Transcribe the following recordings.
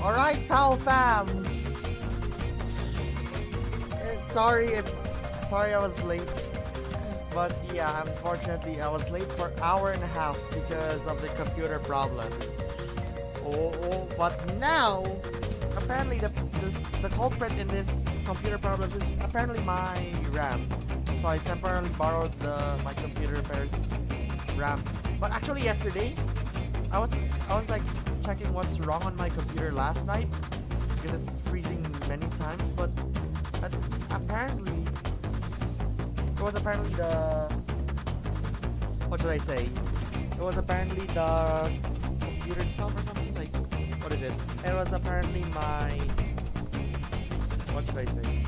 Alright, Foul Fam! Sorry I was late. But yeah, unfortunately I was late for an hour and a half because of the computer problems. But now, apparently the culprit in this computer problems is apparently my RAM. So I temporarily borrowed my computer repair's RAM. But actually yesterday, I was like checking what's wrong on my computer last night because it's freezing many times. But apparently, it was apparently what should I say? It was apparently the computer itself or something. Like, what is it? It was apparently my, what should I say?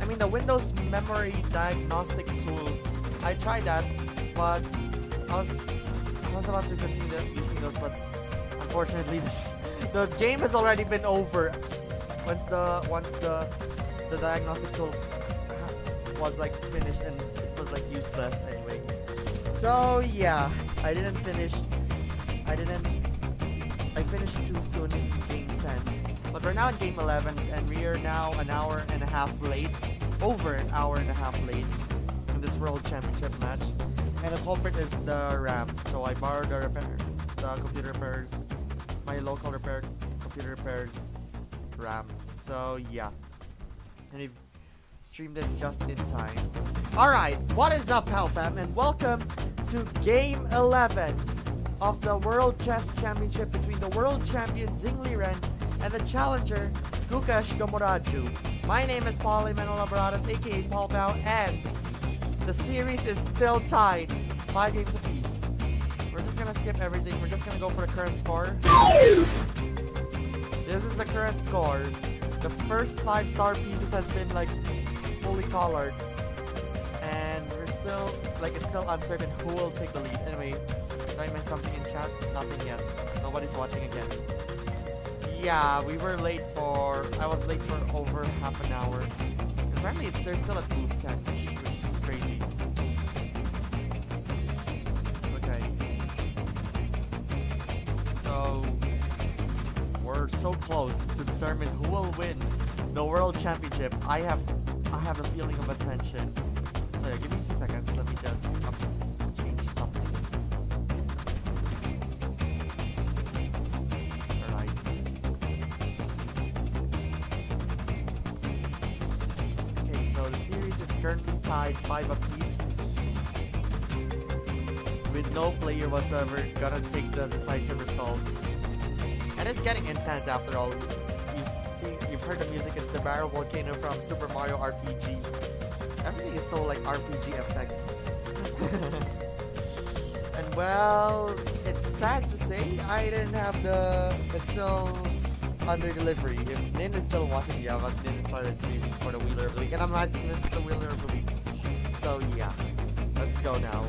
I mean the Windows memory diagnostic tool. I tried that, but I was about to continue using those, but unfortunately the game has already been over once the diagnostic tool was like finished, and it was like useless anyway. So yeah, I finished too soon in game 10. But we're now in game 11 and we are now an hour and a half late. Over an hour and a half late in this World Championship match. And the culprit is the RAM. So I borrowed the computer repairs, my local computer repairs RAM. So yeah. And we've streamed it just in time. Alright, what is up, Pal Fam? And welcome to game 11 of the World Chess Championship between the world champion Zingli Ren and the challenger Gukesh. My name is Paul Emmanuel Habaradas, aka Paul POW, and the series is still tied 5 games apiece. We're just gonna skip everything. We're just gonna go for the current score. This is the current score. The first 5-star pieces has been like fully colored, and we're still like, it's still uncertain who will take the lead. Anyway, did I miss something in chat? Nothing yet. Nobody's watching again. Yeah, I was late for over half an hour. Apparently they're still at booth 10, which is crazy. Okay. So, we're so close to determine who will win the World Championship. I have a feeling of attention. So yeah, give me 2 seconds. Let me just change something. Alright. Okay, so the series is currently tied 5 apiece, with no player whatsoever gonna take the decisive result. And it's getting intense after all. You've heard the music. It's the Barrel Volcano from Super Mario RPG. Everything is so like RPG effects. And well, it's sad to say I didn't have it's still under delivery. If Nin is still watching, yeah, but Nin started streaming for the Wheeler of the Week, and I'm not this is the Wheeler of the Week. So yeah, let's go now.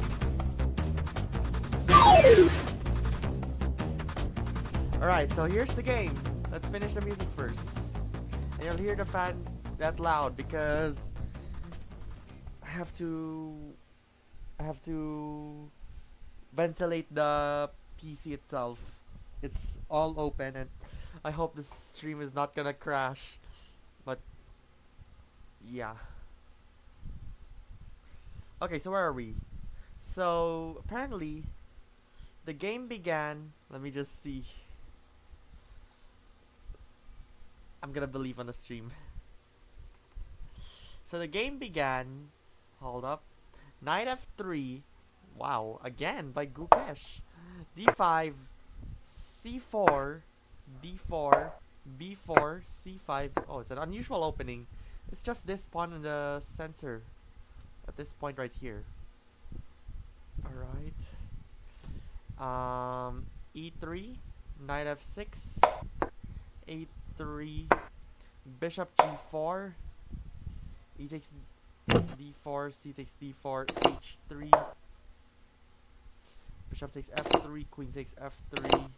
Alright, so here's the game. Let's finish the music first. And you'll hear the fan that loud because I have to ventilate the PC itself. It's all open, and I hope this stream is not gonna crash. But yeah. Okay, so where are we? So apparently the game began. Let me just see. I'm gonna believe on the stream. So the game began. Hold up. Knight f3. Wow, again by Gukesh. d5, c4, d4, b4, c5. Oh, it's an unusual opening. It's just this pawn in the center at this point right here. Alright. E3, knight f6, a3, bishop g4, e takes d4, c takes d4, h3, bishop takes f3, queen takes f3.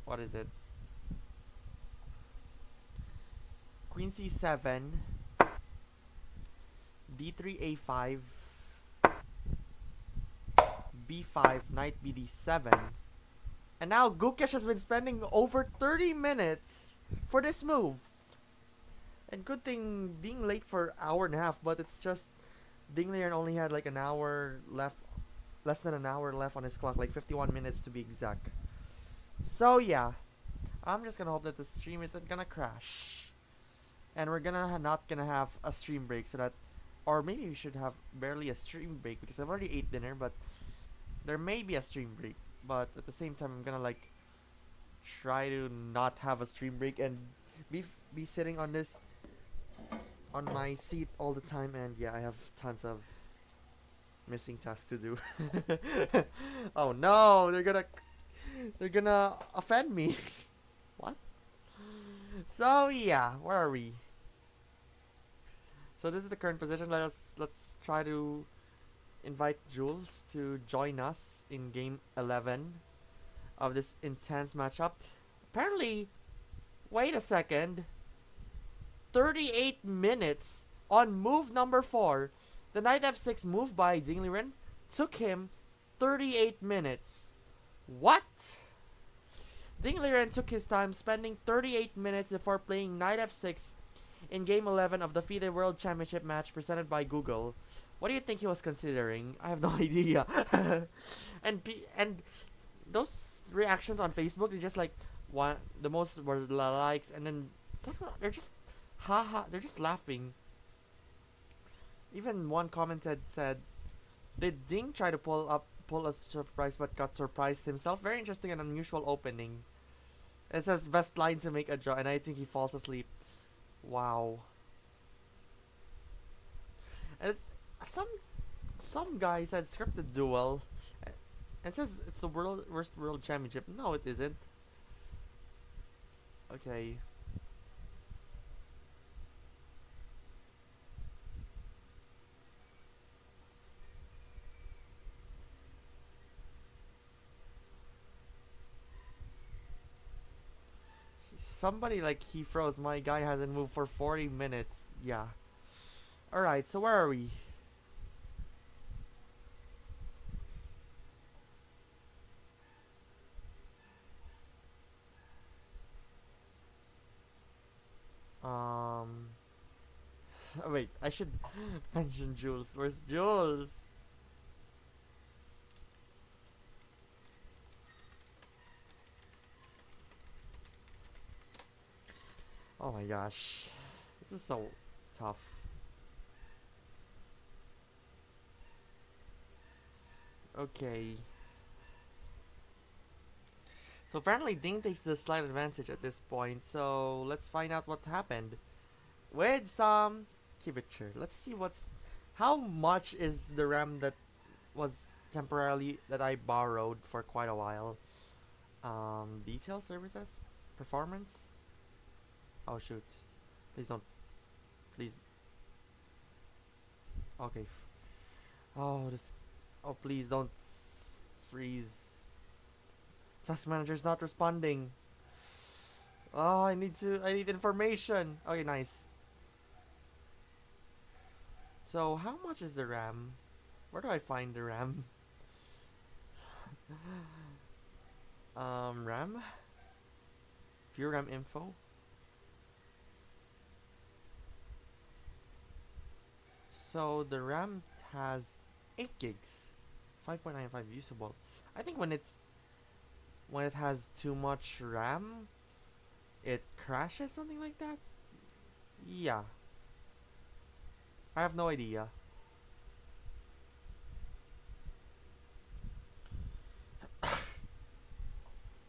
What is it? Queen c7, d3 a5, b5, knight bd7, And now Gukesh has been spending over 30 minutes for this move. And good thing being late for an hour and a half, but it's just Dinglian only had like an hour left, less than an hour left on his clock, like 51 minutes to be exact. So yeah, I'm just gonna hope that the stream isn't gonna crash. And we're not gonna have a stream break so that, or maybe we should have barely a stream break because I've already ate dinner, but there may be a stream break. But at the same time, I'm gonna like try to not have a stream break and be sitting on this on my seat all the time. And yeah, I have tons of missing tasks to do. Oh no, they're gonna offend me. What? So yeah, where are we? So this is the current position. Let's try to invite Jules to join us in game 11 of this intense matchup. Apparently, wait a second. 38 minutes on move number 4. The knight f6 move by Dingliren took him 38 minutes. What? Dingliren took his time, spending 38 minutes before playing knight f6 in game 11 of the FIDE World Championship match presented by Google. What do you think he was considering? I have no idea. and those reactions on Facebook, they're just like the most were likes, and then it's like they're just haha, they're just laughing. Even one commented said, "Did Ding try to pull a surprise but got surprised himself? Very interesting and unusual opening." It says best line to make a draw, and I think he falls asleep. Wow. And some guy said scripted duel. It says it's the worst world championship. No, it isn't. Okay. Somebody like he froze. My guy hasn't moved for 40 minutes. Yeah. Alright, so where are we? Wait, I should mention Jules. Where's Jules? Oh my gosh. This is so tough. Okay. So apparently Ding takes the slight advantage at this point. So let's find out what happened. With some curvature. Let's see how much is the RAM that was temporarily that I borrowed for quite a while. Detail services? Performance? Oh shoot. Please don't. Please. Okay. Oh, this. Oh, please don't freeze. Task manager's not responding. Oh, I need information. Okay, nice. So, how much is the RAM? Where do I find the RAM? RAM? View RAM info? So, the RAM has 8 gigs. 5.95 usable. I think when it has too much RAM, it crashes, something like that? Yeah. I have no idea.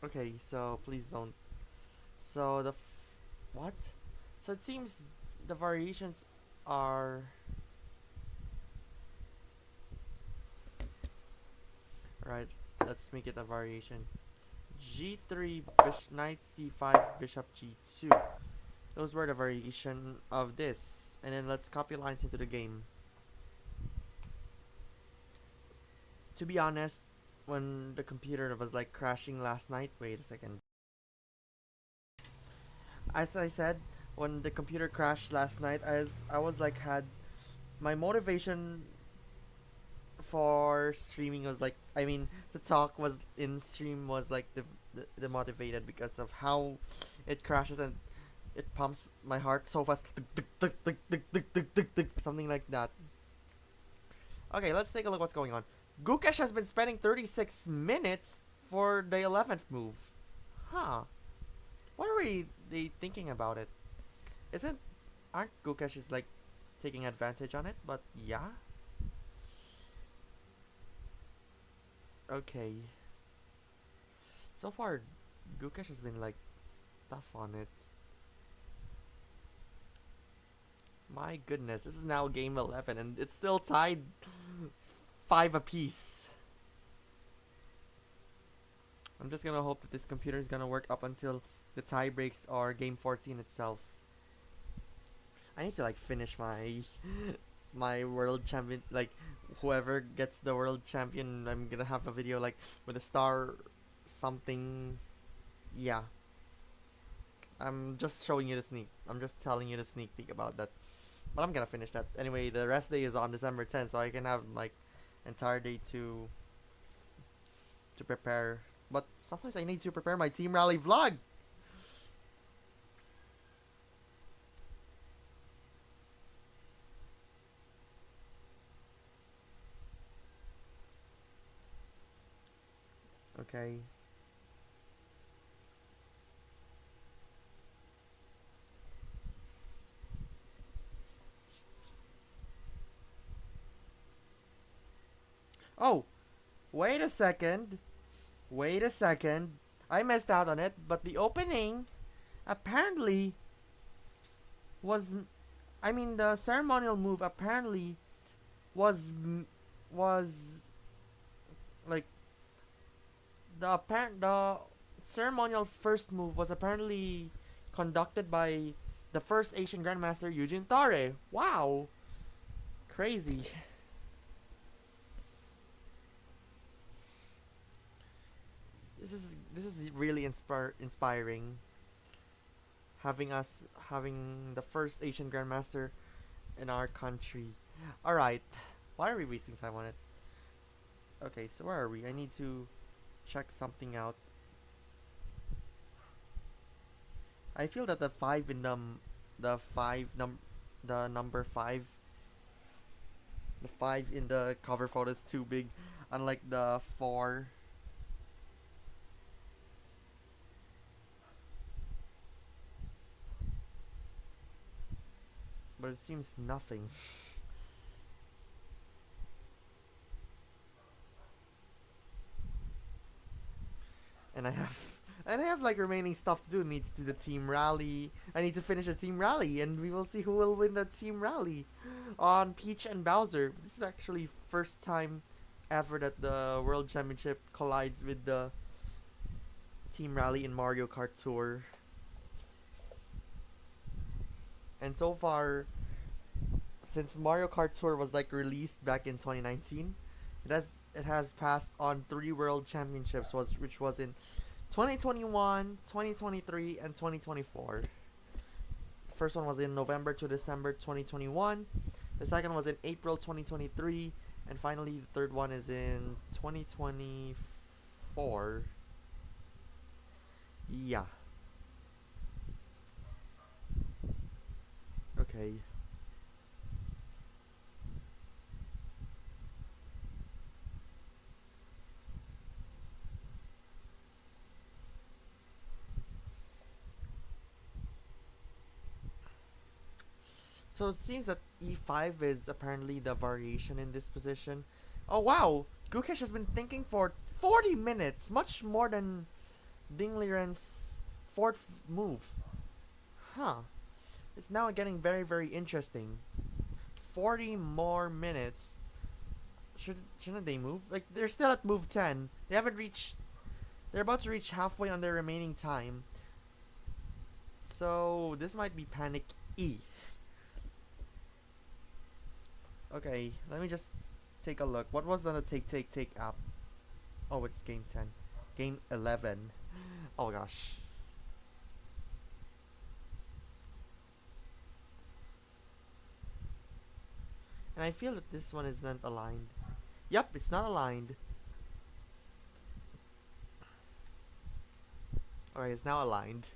Okay, so please don't. So what? So it seems the variations are. Right, let's make it a variation. G3, knight c5, bishop g2. Those were the variation of this. And then let's copy lines into the game. To be honest, when the computer was like crashing last night, wait a second. As I said, when the computer crashed last night, I was like had my motivation for streaming was like, I mean, the talk was in stream was like demotivated because of how it crashes and it pumps my heart so fast. Something like that. Okay, let's take a look what's going on. Gukesh has been spending 36 minutes for the 11th move. Huh. What are they thinking about it? Isn't aren't Gukesh is like taking advantage on it? But yeah. Okay. So far, Gukesh has been like stuff on it. My goodness, this is now game 11 and it's still tied 5 apiece. I'm just gonna hope that this computer is gonna work up until the tie breaks or game 14 itself. I need to like finish my world champion, like whoever gets the world champion, I'm gonna have a video like with a star something. Yeah. I'm just showing you the sneak. I'm just telling you the sneak peek about that. But I'm gonna finish that. Anyway, the rest day is on December 10th, so I can have like entire day to prepare. But sometimes I need to prepare my team rally vlog. Okay. Oh, wait a second. Wait a second. I missed out on it, but the opening apparently was I mean the ceremonial move apparently was like the ceremonial first move was apparently conducted by the first Asian Grandmaster Eugene Torre. Wow. Crazy. This is really inspiring. Having the first Asian Grandmaster in our country. All right, why are we wasting time on it? Okay, so where are we? I need to check something out. I feel that the five in the number five, the five in the cover photo is too big, unlike the four. But it seems nothing. and I have like remaining stuff to do. I need to do the team rally. I need to finish the team rally, and we will see who will win the team rally on Peach and Bowser. This is actually first time ever that the World Championship collides with the team rally in Mario Kart Tour. And so far, since Mario Kart Tour was like released back in 2019, it has passed on 3 World Championships, which was in 2021, 2023, and 2024. First one was in November to December 2021. The second was in April 2023, and finally the third one is in 2024. Yeah. Okay. So it seems that E5 is apparently the variation in this position. Oh wow! Gukesh has been thinking for 40 minutes, much more than Ding Liren's fourth move. Huh. It's now getting very, very interesting. 40 more minutes. Shouldn't they move? Like, they're still at move 10. They haven't reached... They're about to reach halfway on their remaining time. So, this might be Panic E. Okay, let me just take a look. What was the take app? Oh, it's game 10. Game 11. Oh gosh. And I feel that this one is not aligned. Yep, it's not aligned. Alright, it's now aligned.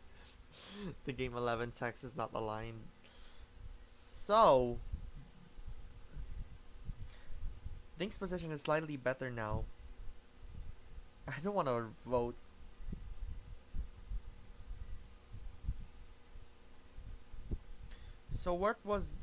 The game 11 text is not aligned. So, Dink's position is slightly better now. I don't want to vote. So what was...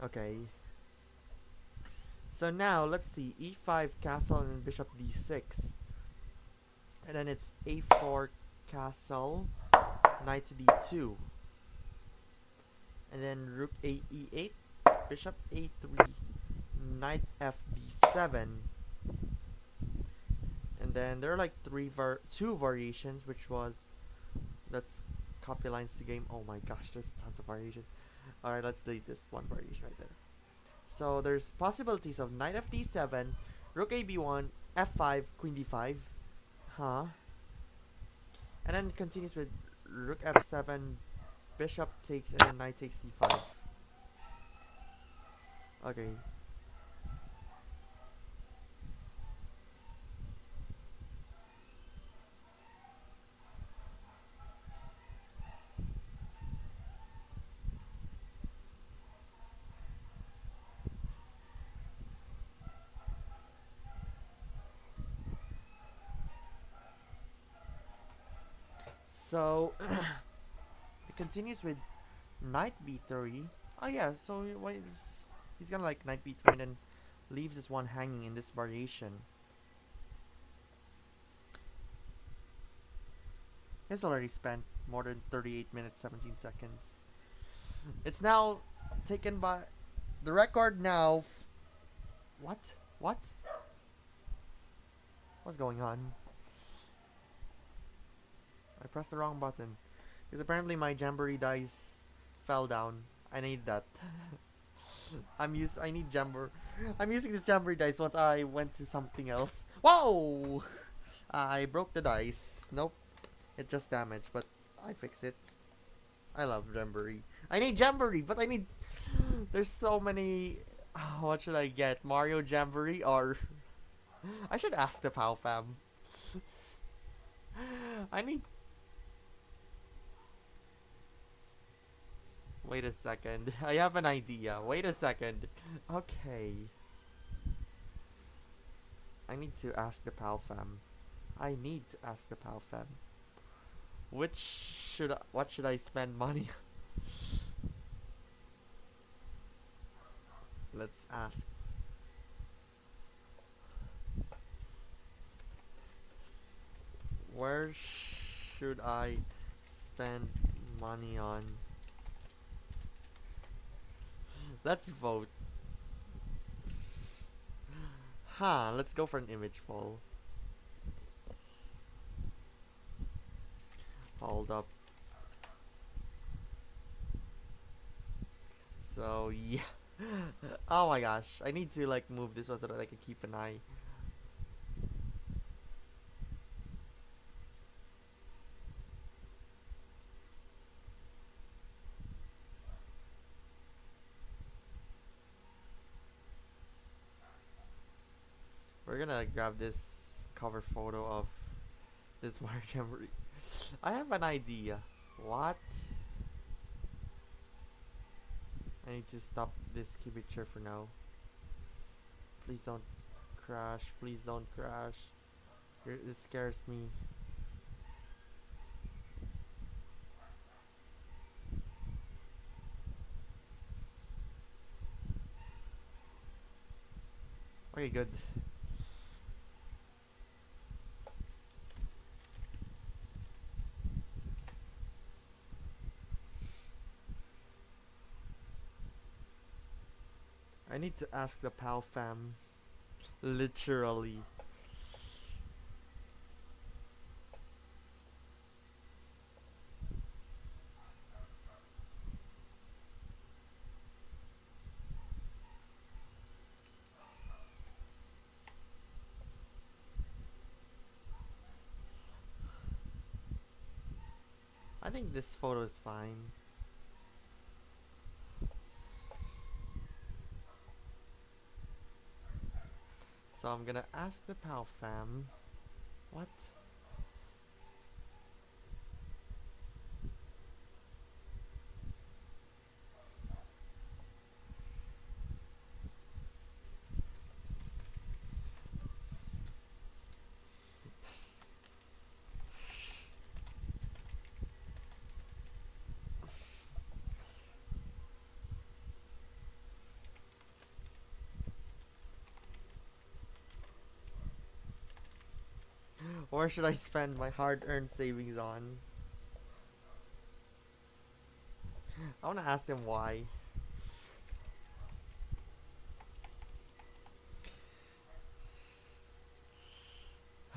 Okay. So now, let's see. E5 castle and then bishop d6. And then it's a4 castle, knight to d2. And then rook a e8, bishop a3, knight f d7. And then there are like two variations, which was... Let's copy lines to game. Oh my gosh, there's tons of variations. Alright, let's delete this one variation right there. So there's possibilities of knight f d7, rook a b1, f5, queen d5. Huh? And then it continues with rook f7, bishop takes, and then knight takes c5. Okay. So it continues with knight b3. Oh yeah, so he's gonna like knight b3 and then leaves this one hanging in this variation. He's already spent more than 38 minutes 17 seconds. It's now taken by the record now. What? What? What's going on? I pressed the wrong button. Because apparently my Jamboree dice fell down. I need that. I need Jamboree. I'm using this Jamboree dice once I went to something else. Whoa! I broke the dice. Nope. It just damaged, but I fixed it. I love Jamboree. I need Jamboree, but I need... There's so many... What should I get? Mario Jamboree or... I should ask the POW fam. I need... Wait a second. I have an idea. Wait a second. Okay. I need to ask the POW fam. I need to ask the POW fam. What should I spend money on? Let's ask. Where should I spend money on? Let's vote. Huh, let's go for an image poll. Hold up. So, yeah. Oh my gosh. I need to like move this one so that I can keep an eye. We're gonna grab this cover photo of this Mario Jamboree. I have an idea. What? I need to stop this picture for now. Please don't crash. Please don't crash. This scares me. Okay, good. I need to ask the POW fam. Literally. I think this photo is fine. So I'm gonna ask the POW fam. What? Where should I spend my hard-earned savings on? I wanna ask them why.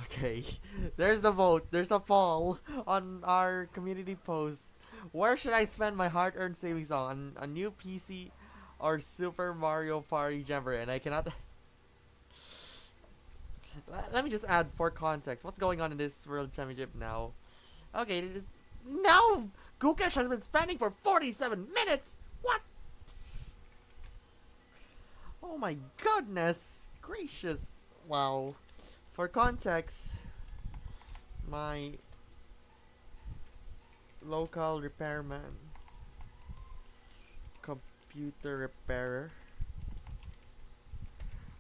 Okay, there's the vote. There's the poll on our community post. Where should I spend my hard-earned savings on? A new PC or Super Mario Party Jamboree? And I cannot. Let me just add for context. What's going on in this World Championship now? Okay, it is now. Gukesh has been spending for 47 minutes. What? Oh my goodness gracious! Wow. For context, my local repairman, computer repairer,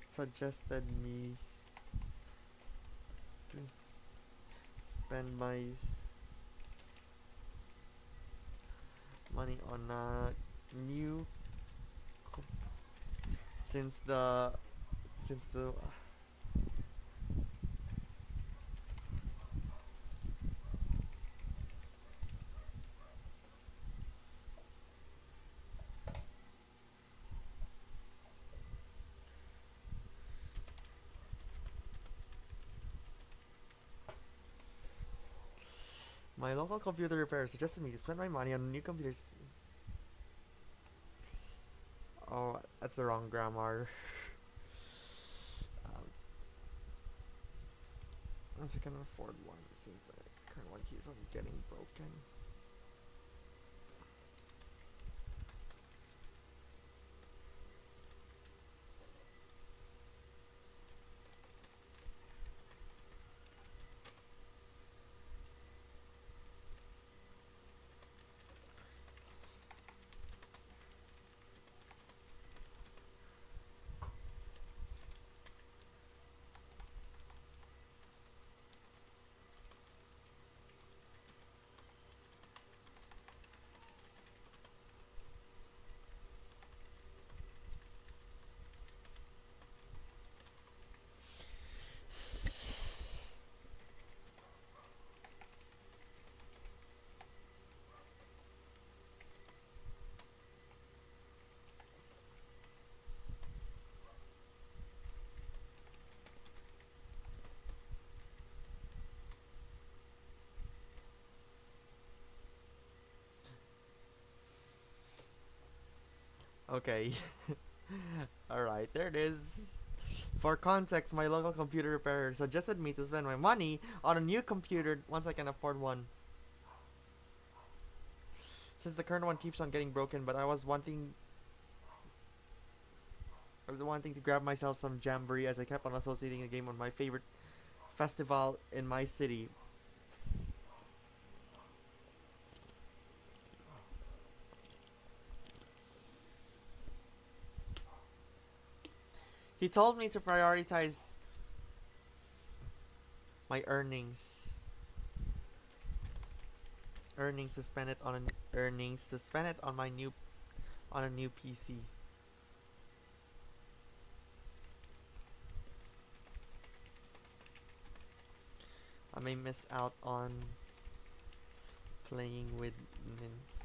suggested me to spend my money on a new since the my local computer repair suggested me to spend my money on a new computer system. Oh, that's the wrong grammar. Once I can afford one, since the current one keeps on getting broken. Okay. Alright, there it is. For context, my local computer repairer suggested me to spend my money on a new computer once I can afford one. Since the current one keeps on getting broken, but I was wanting to grab myself some jamboree as I kept on associating the game with my favorite festival in my city. He told me to prioritize my earnings to spend it on my new PC. I may miss out on playing with Mince.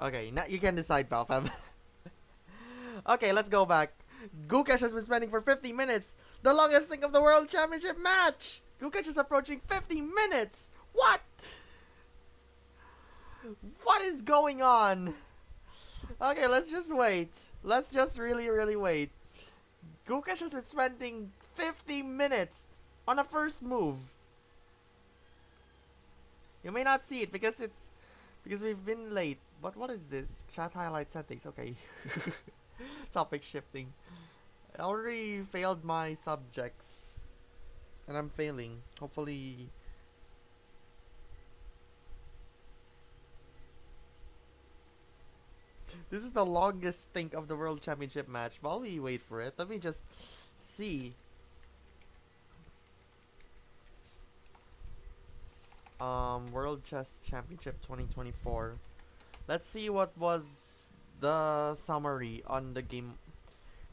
Okay, now you can decide, Palfam. Okay, let's go back. Gukesh has been spending for 50 minutes. The longest thing of the World Championship match. Gukesh is approaching 50 minutes. What? What is going on? Okay, let's just wait. Let's just really, really wait. Gukesh has been spending 50 minutes on a first move. You may not see it because it's Because we've been late. But what is this? Chat highlight settings. Okay. Topic shifting. I already failed my subjects. And I'm failing. Hopefully. This is the longest stink of the World Championship match. While we wait for it, let me just see. World Chess Championship 2024. Let's see what was the summary on the game.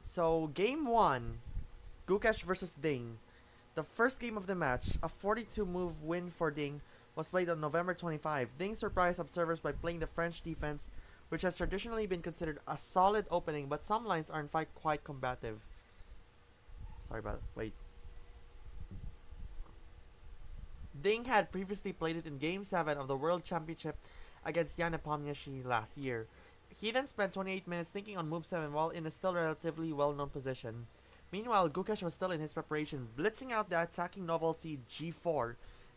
So, game 1, Gukesh versus Ding. The first game of the match, a 42 move win for Ding, was played on November 25. Ding surprised observers by playing the French defense, which has traditionally been considered a solid opening, but some lines are in fact quite combative. Sorry about it. Wait. Ding had previously played it in Game 7 of the World Championship against Jan Nepomniachtchi last year. He then spent 28 minutes thinking on move 7 while in a still relatively well-known position. Meanwhile, Gukesh was still in his preparation, blitzing out the attacking novelty G4.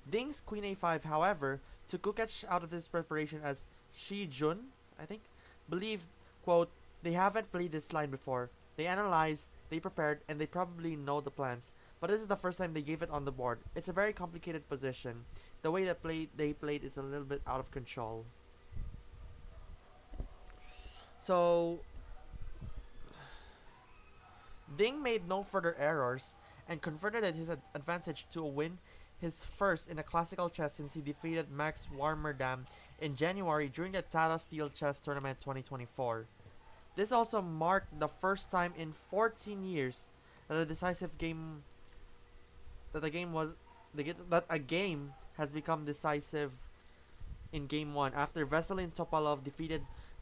Ding's Queen A5, however, took Gukesh out of his preparation as Shi Jun, I think, believed, quote, they haven't played this line before. They analyzed, they prepared, and they probably know the plans. But this is the first time they gave it on the board. It's a very complicated position. The way they played is a little bit out of control. So, Ding made no further errors and converted his advantage to a win, his first in a classical chess since he defeated Max Warmerdam in January during the Tata Steel Chess Tournament 2024. This also marked the first time in 14 years that a decisive game that a game has become decisive in game 1 after Veselin Topalov defeated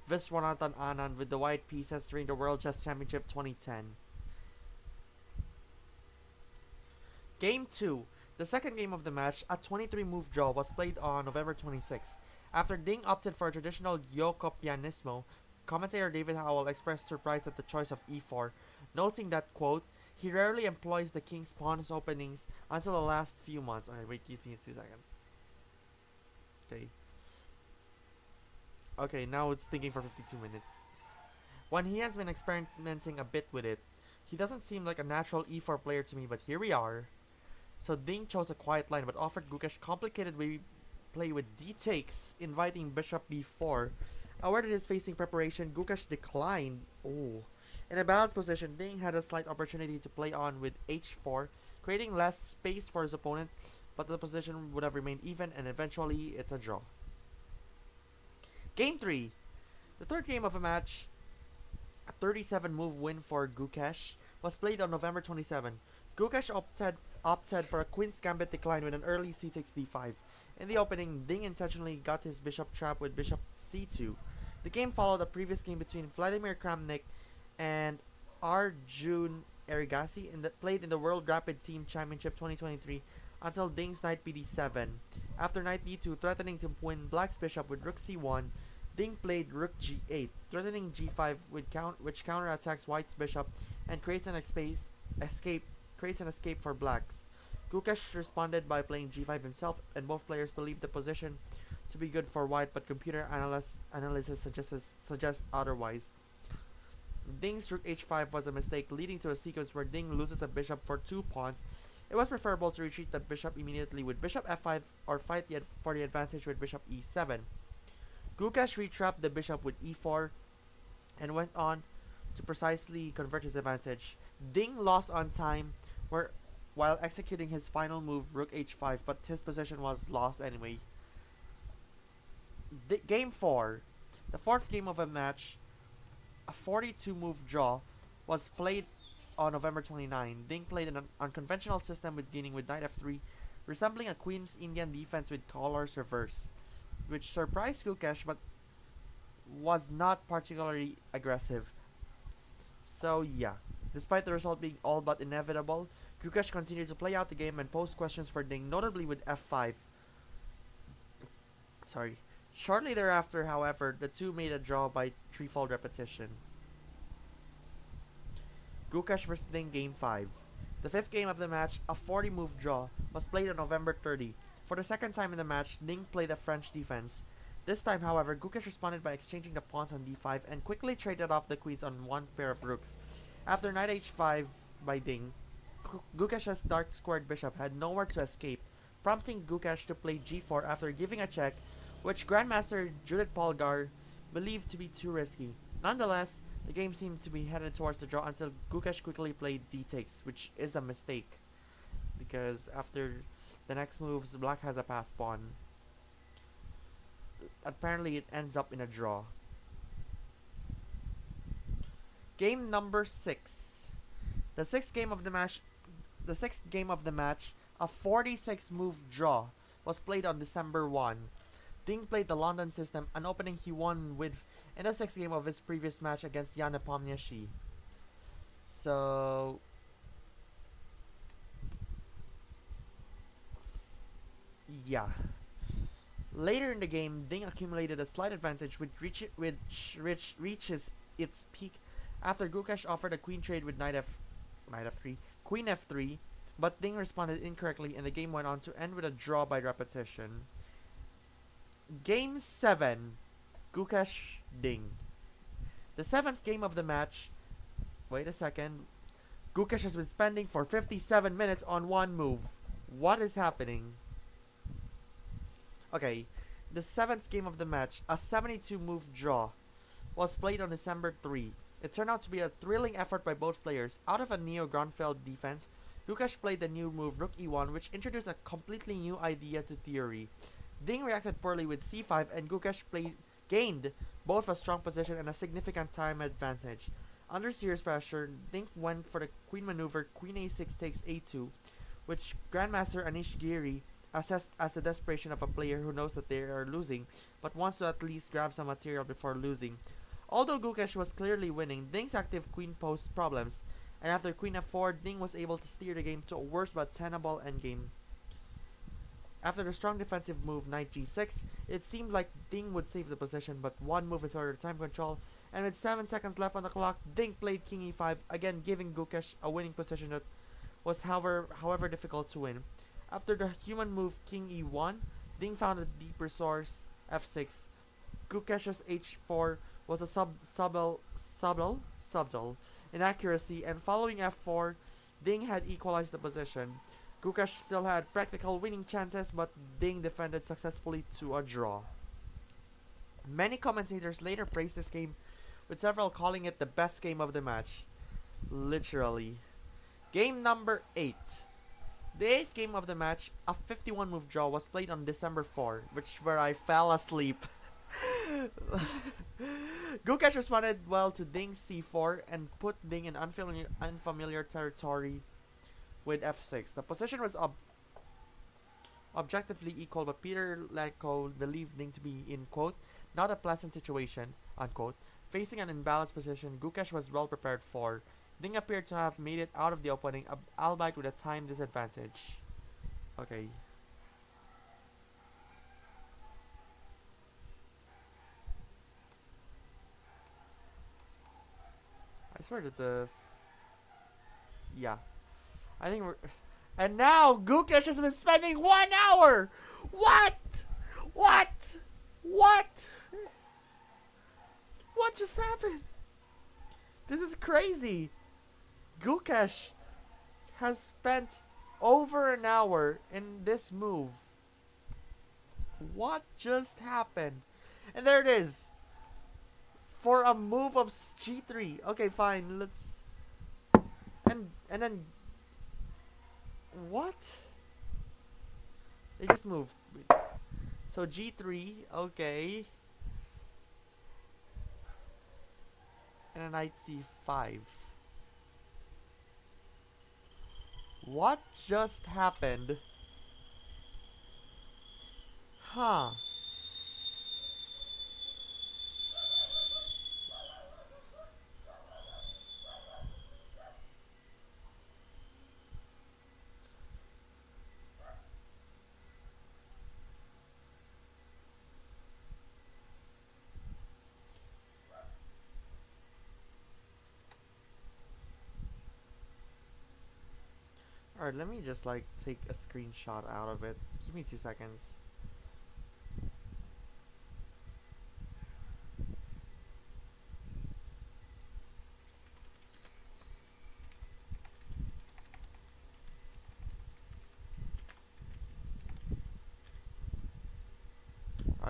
Viswanathan Anand with the white pieces during the World Chess Championship 2010. Game 2. The second game of the match, a 23-move draw, was played on November 26. After Ding opted for a traditional Yoko Pianismo, commentator David Howell expressed surprise at the choice of e4, noting that, quote, he rarely employs the king's pawn's openings until the last few months. Okay, wait, give me 2 seconds. Okay. Okay, now it's thinking for 52 minutes. When he has been experimenting a bit with it, he doesn't seem like a natural e4 player to me, but here we are. So Ding chose a quiet line but offered Gukesh complicated play with d takes, inviting bishop b4. Aware that his facing preparation, Gukesh declined. Oh. In a balanced position, Ding had a slight opportunity to play on with h4, creating less space for his opponent, but the position would have remained even and eventually it's a draw. Game 3. The third game of a match, a 37-move win for Gukesh, was played on November 27. Gukesh opted for a Queen's Gambit decline with an early c takes d5. In the opening, Ding intentionally got his bishop trapped with bishop c2. The game followed a previous game between Vladimir Kramnik and Arjun Erigaisi played in the World Rapid Team Championship 2023 until Ding's knight bd7. After knight d2 threatening to win Black's bishop with rook c1, Ding played rook g8, threatening g5 which counterattacks White's bishop and creates an escape for Black's. Gukesh responded by playing g5 himself, and both players believed the position to be good for White, but computer analysis suggests otherwise. Ding's rook h5 was a mistake, leading to a sequence where Ding loses a bishop for 2 pawns. It was preferable to retreat the bishop immediately with bishop f5 or fight for the advantage with bishop e7. Gukesh retrapped the bishop with e4 and went on to precisely convert his advantage. Ding lost on time while executing his final move rook h5, but his position was lost anyway. Game 4. The fourth game of a match, a 42-move draw, was played on November 29. Ding played an unconventional system beginning with knight f3, resembling a Queen's Indian defense with colors reversed, which surprised Gukesh but was not particularly aggressive. So yeah, despite the result being all but inevitable, Gukesh continued to play out the game and pose questions for Ding, notably with f5. Shortly thereafter, however, the two made a draw by threefold repetition. Gukesh vs Ding Game 5. The fifth game of the match, a 40-move draw, was played on November 30. For the second time in the match, Ding played a French defense. This time, however, Gukesh responded by exchanging the pawns on d5 and quickly traded off the queens on one pair of rooks. After knight h5 by Ding, Gukesh's dark squared bishop had nowhere to escape, prompting Gukesh to play g4 after giving a check, which Grandmaster Judith Polgar believed to be too risky. Nonetheless, the game seemed to be headed towards the draw until Gukesh quickly played d-takes, which is a mistake, because after the next moves, black has a pass pawn. Apparently, it ends up in a draw. Game number 6. The sixth game of the match, a 46 move draw, was played on December 1. Ding played the London system, an opening he won with in the sixth game of his previous match against Jan Nepomniachtchi. So, yeah. Later in the game, Ding accumulated a slight advantage which reaches its peak after Gukesh offered a queen trade with knight f3, queen f3, but Ding responded incorrectly and the game went on to end with a draw by repetition. Game 7, Gukesh Ding. The seventh game of the match. Wait a second. Gukesh has been spending for 57 minutes on one move. What is happening? Okay, the seventh game of the match, a 72 move draw, was played on December 3. It turned out to be a thrilling effort by both players. Out of a neo-Grunfeld defense, Gukesh played the new move Rook e1, which introduced a completely new idea to theory. Ding reacted poorly with c5 and Gukesh gained both a strong position and a significant time advantage. Under serious pressure, Ding went for the queen maneuver queen a6 takes a2, which Grandmaster Anish Giri assessed as the desperation of a player who knows that they are losing, but wants to at least grab some material before losing. Although Gukesh was clearly winning, Ding's active queen posed problems, and after queen f4, Ding was able to steer the game to a worse but tenable endgame. After the strong defensive move knight g6, it seemed like Ding would save the position, but one move with further time control, and with 7 seconds left on the clock, Ding played king e5, again giving Gukesh a winning position that was however difficult to win. After the human move king e1, Ding found a deeper source, f6. Gukesh's h4 was a subtle inaccuracy, and following f4, Ding had equalized the position. Gukesh still had practical winning chances, but Ding defended successfully to a draw. Many commentators later praised this game, with several calling it the best game of the match. Literally. Game number 8. The 8th game of the match, a 51 move draw, was played on December 4, where I fell asleep. Gukesh responded well to Ding's c4 and put Ding in unfamiliar territory with f6. The position was objectively equal, but Peter Lenko believed Ding to be in, quote, not a pleasant situation, unquote. Facing an imbalanced position, Gukesh was well prepared for. Ding appeared to have made it out of the opening, albeit with a time disadvantage. Okay. I swear that this... Yeah. I think we're... And now, Gukesh has been spending 1 hour! What? What? What? What just happened? This is crazy. Gukesh has spent over an hour in this move. What just happened? And there it is. For a move of g3. Okay, fine. Let's... And then... What? They just moved. So g3. Okay. And a knight c5. What just happened? Huh. Alright, let me just like take a screenshot out of it. Give me 2 seconds.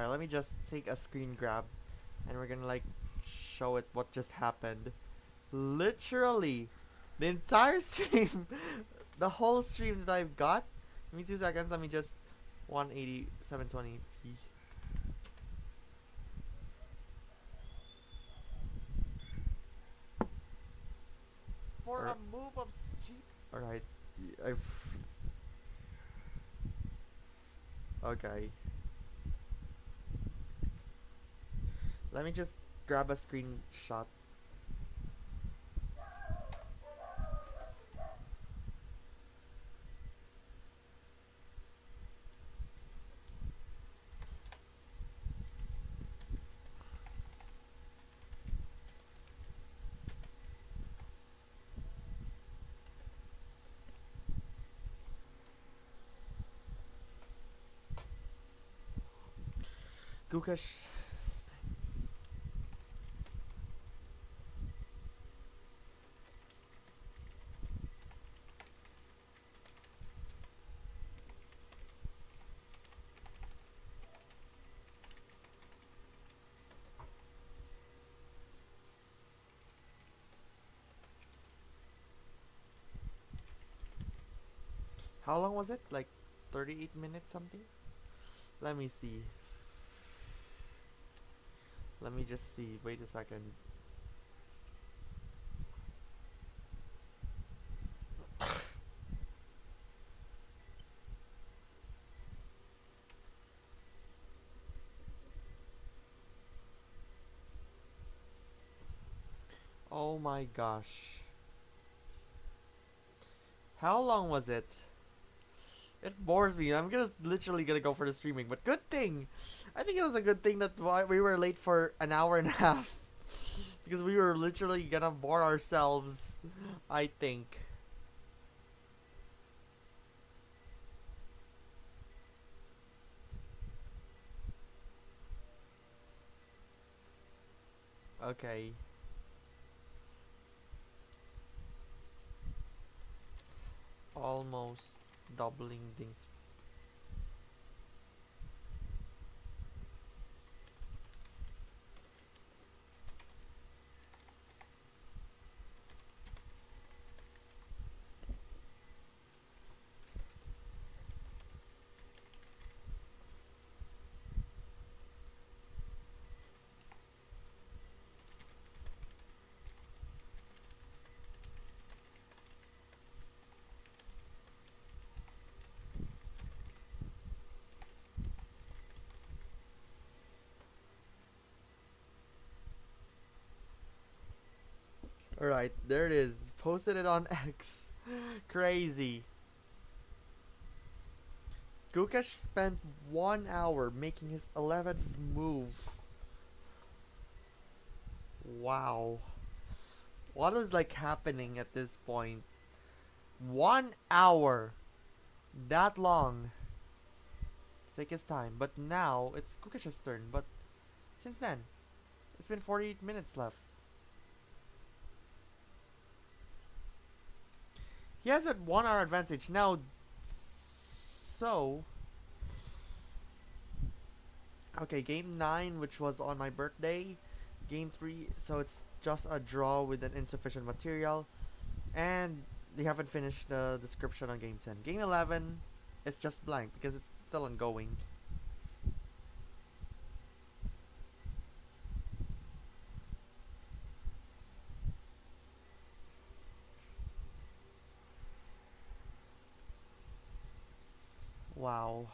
Alright, let me just take a screen grab and we're gonna like show it what just happened. Literally, the entire stream, the whole stream that I've got. Give me 2 seconds, let me just 180, 720p. For a move of cheat. Alright, I've. Okay. Let me just grab a screenshot. Gukesh. How long was it? Like 38 minutes something? Let me see. Let me just see. Wait a second. Oh my gosh. How long was it? It bores me. I'm literally gonna go for the streaming, but good thing. I think it was a good thing that we were late for an hour and a half. Because we were literally gonna bore ourselves, I think. Okay. Almost doubling things. Alright, there it is. Posted it on X. Crazy. Gukesh spent 1 hour making his 11th move. Wow. What was like happening at this point? 1 hour. That long. Take his time. But now it's Gukesh's turn. But since then, it's been 48 minutes left. He has that 1 hour advantage now. So, okay, game 9, which was on my birthday. Game 3, so it's just a draw with an insufficient material. And they haven't finished the description on game 10. Game 11, it's just blank because it's still ongoing. Wow.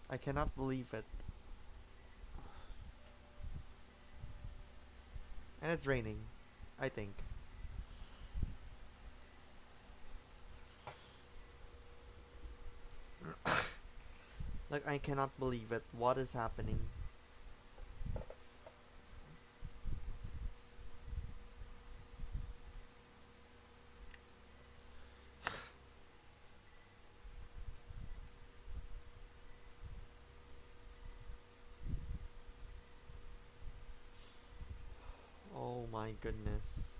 I cannot believe it. And it's raining, I think. Like, I cannot believe it. What is happening? Oh my goodness.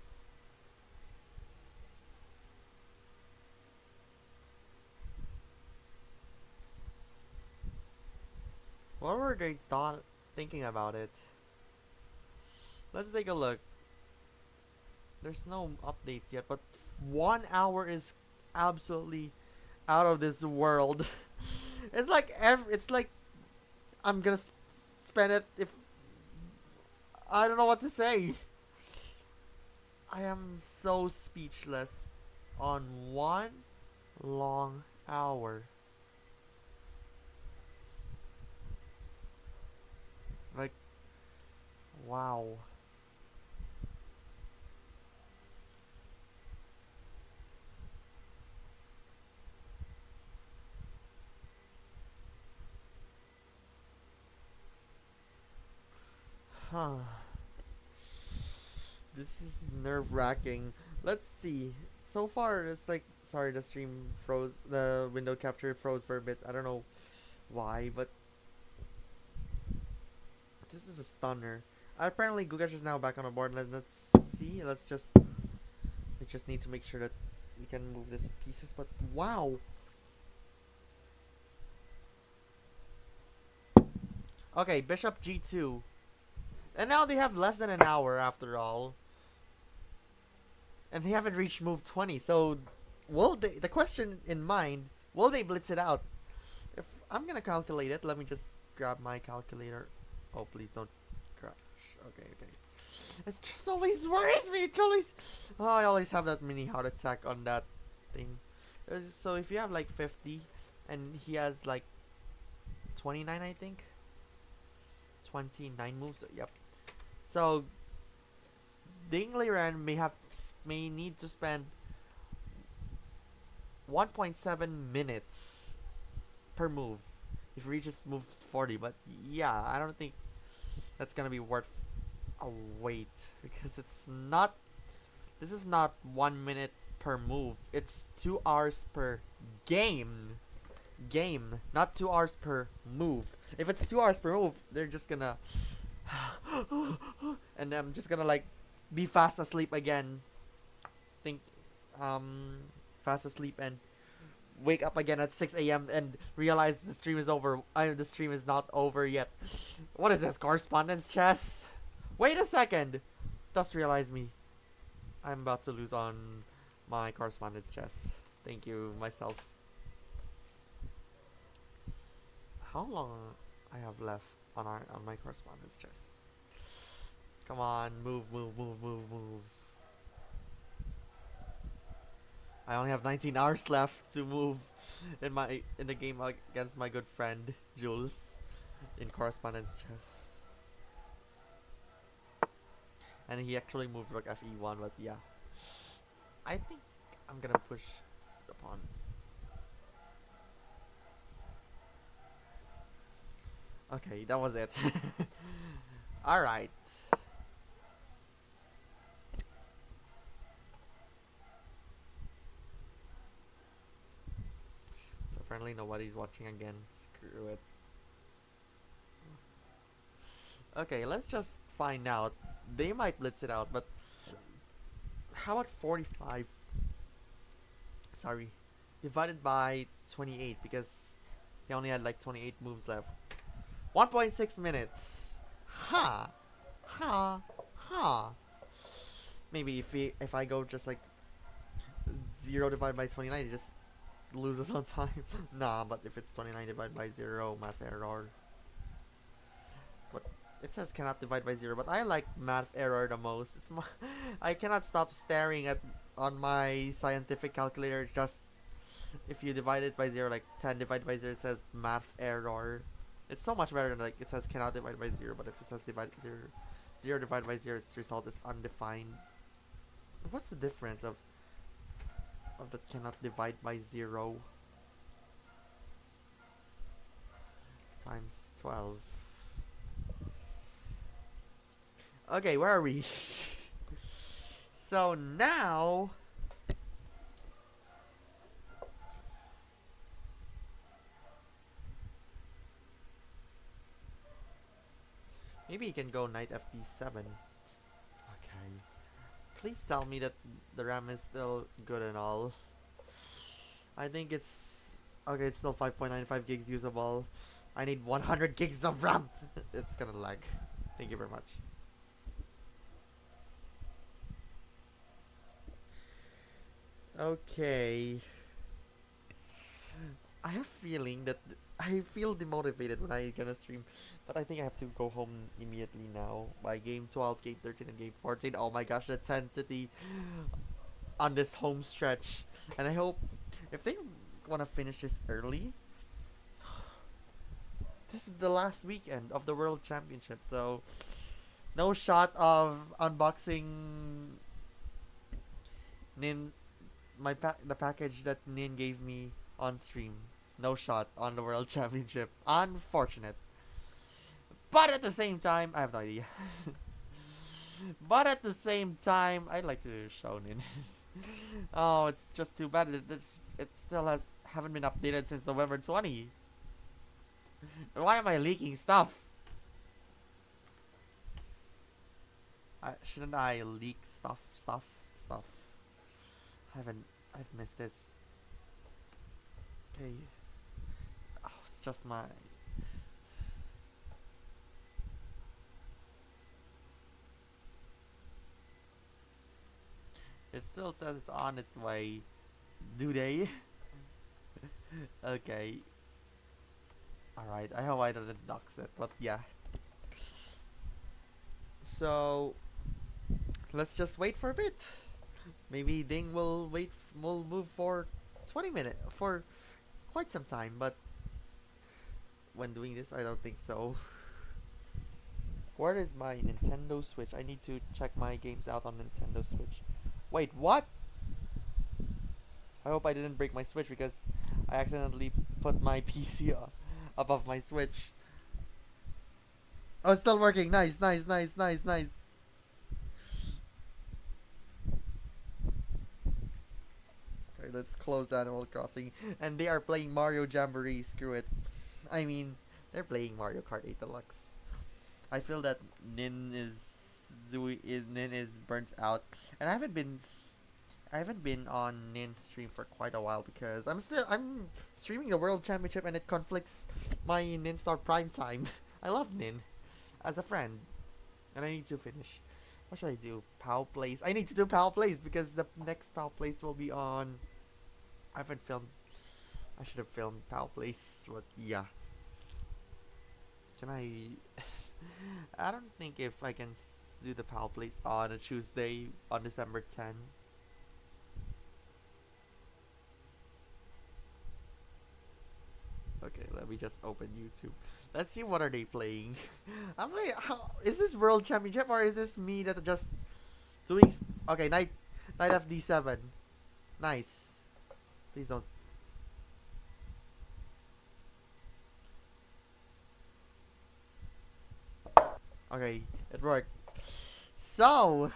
were they thinking about it? Let's take a look. There's no updates yet, but 1 hour is absolutely out of this world. It's like I'm gonna spend it if I don't know what to say. I am so speechless on 1 long hour. Like, wow. Huh. This is nerve-wracking. Let's see. So far, it's like, sorry, the stream froze. The window capture froze for a bit. I don't know why, but this is a stunner. Apparently, Gukesh is now back on the board. Let's see. We just need to make sure that we can move these pieces. But wow. Okay, Bishop G2. And now they have less than an hour after all. And they haven't reached move 20. So, the question in mind, will they blitz it out? If I'm gonna calculate it, let me just grab my calculator. Oh, please don't crash. Okay. It just always worries me. I always have that mini heart attack on that thing. So if you have like 50 and he has like 29, I think. 29 moves. Yep. So Ding Liren may need to spend 1.7 minutes per move if he reaches move 40. But yeah, I don't think that's gonna be worth a wait because this is not 1 minute per move. It's 2 hours per game, not 2 hours per move. If it's 2 hours per move, they're just gonna and I'm just gonna like be fast asleep again, think fast asleep and wake up again at 6 a.m. and realize the stream is over. The stream is not over yet. What is this, correspondence chess? Wait a second. Just realized me. I'm about to lose on my correspondence chess. Thank you, myself. How long I have left on my correspondence chess? Come on, move. I only have 19 hours left to move in the game against my good friend Jules in correspondence chess. And he actually moved rook fe1, but yeah. I think I'm gonna push the pawn. Okay, that was it. Alright. So apparently nobody's watching again. Screw it. Okay, let's just find out. They might blitz it out, but how about 45? Sorry. Divided by 28 because he only had like 28 moves left. 1.6 minutes. Ha. Maybe if I go just like 0 divided by 29, it just loses on time. Nah, but if it's 29 divided by 0, math error. But it says cannot divide by 0, but I like math error the most. I cannot stop staring on my scientific calculator. It's just if you divide it by 0, like 10 divided by 0, it says math error. It's so much better than like it says cannot divide by 0, but if it says divide 0 divided by 0, its result is undefined. What's the difference of the cannot divide by 0 times 12? Okay, where are we? So now maybe you can go knight fd7. Okay. Please tell me that the RAM is still good and all. I think it's okay, it's still 5.95 gigs usable. I need 100 gigs of RAM. It's gonna lag. Thank you very much. Okay. I have feeling that I feel demotivated when I gonna stream, but I think I have to go home immediately now by game 12, game 13, and game 14. Oh my gosh, that intensity on this home stretch, and I hope if they wanna finish this early, this is the last weekend of the World Championship, so no shot of unboxing Nin the package that Nin gave me on stream. No shot on the World Championship. Unfortunate. But at the same time, I have no idea. But at the same time, I'd like to show Nin. Oh, it's just too bad. It still haven't been updated since November 20. Why am I leaking stuff? Shouldn't I leak stuff? I've missed this. Okay. Oh, it's just my. It still says it's on its way. Do they? Okay. Alright, I hope I didn't dox it, but yeah. So, let's just wait for a bit. Maybe Ding will will move for 20 minutes, for quite some time, but when doing this, I don't think so. Where is my Nintendo Switch? I need to check my games out on Nintendo Switch. Wait, what? I hope I didn't break my Switch because I accidentally put my PC above my Switch. Oh, it's still working. Nice. Okay, let's close Animal Crossing. And they are playing Mario Jamboree. Screw it. I mean, they're playing Mario Kart 8 Deluxe. I feel that Nin is burnt out, and I haven't been on Nin's stream for quite a while because I'm streaming the World Championship and it conflicts my Ninstar Prime time. I love Nin as a friend, and I need to finish. What should I do? POW Plays. I need to do POW Plays because the next POW Plays will be on. I haven't filmed. I should have filmed POW Plays, but yeah. Can I? I don't think if I can do the POW Plays on a Tuesday on December 10. Okay, let me just open YouTube. Let's see what are they playing. Is this World Championship or is this me that just doing? Okay, knight FD7. Nice. Please don't. Okay, it worked. So,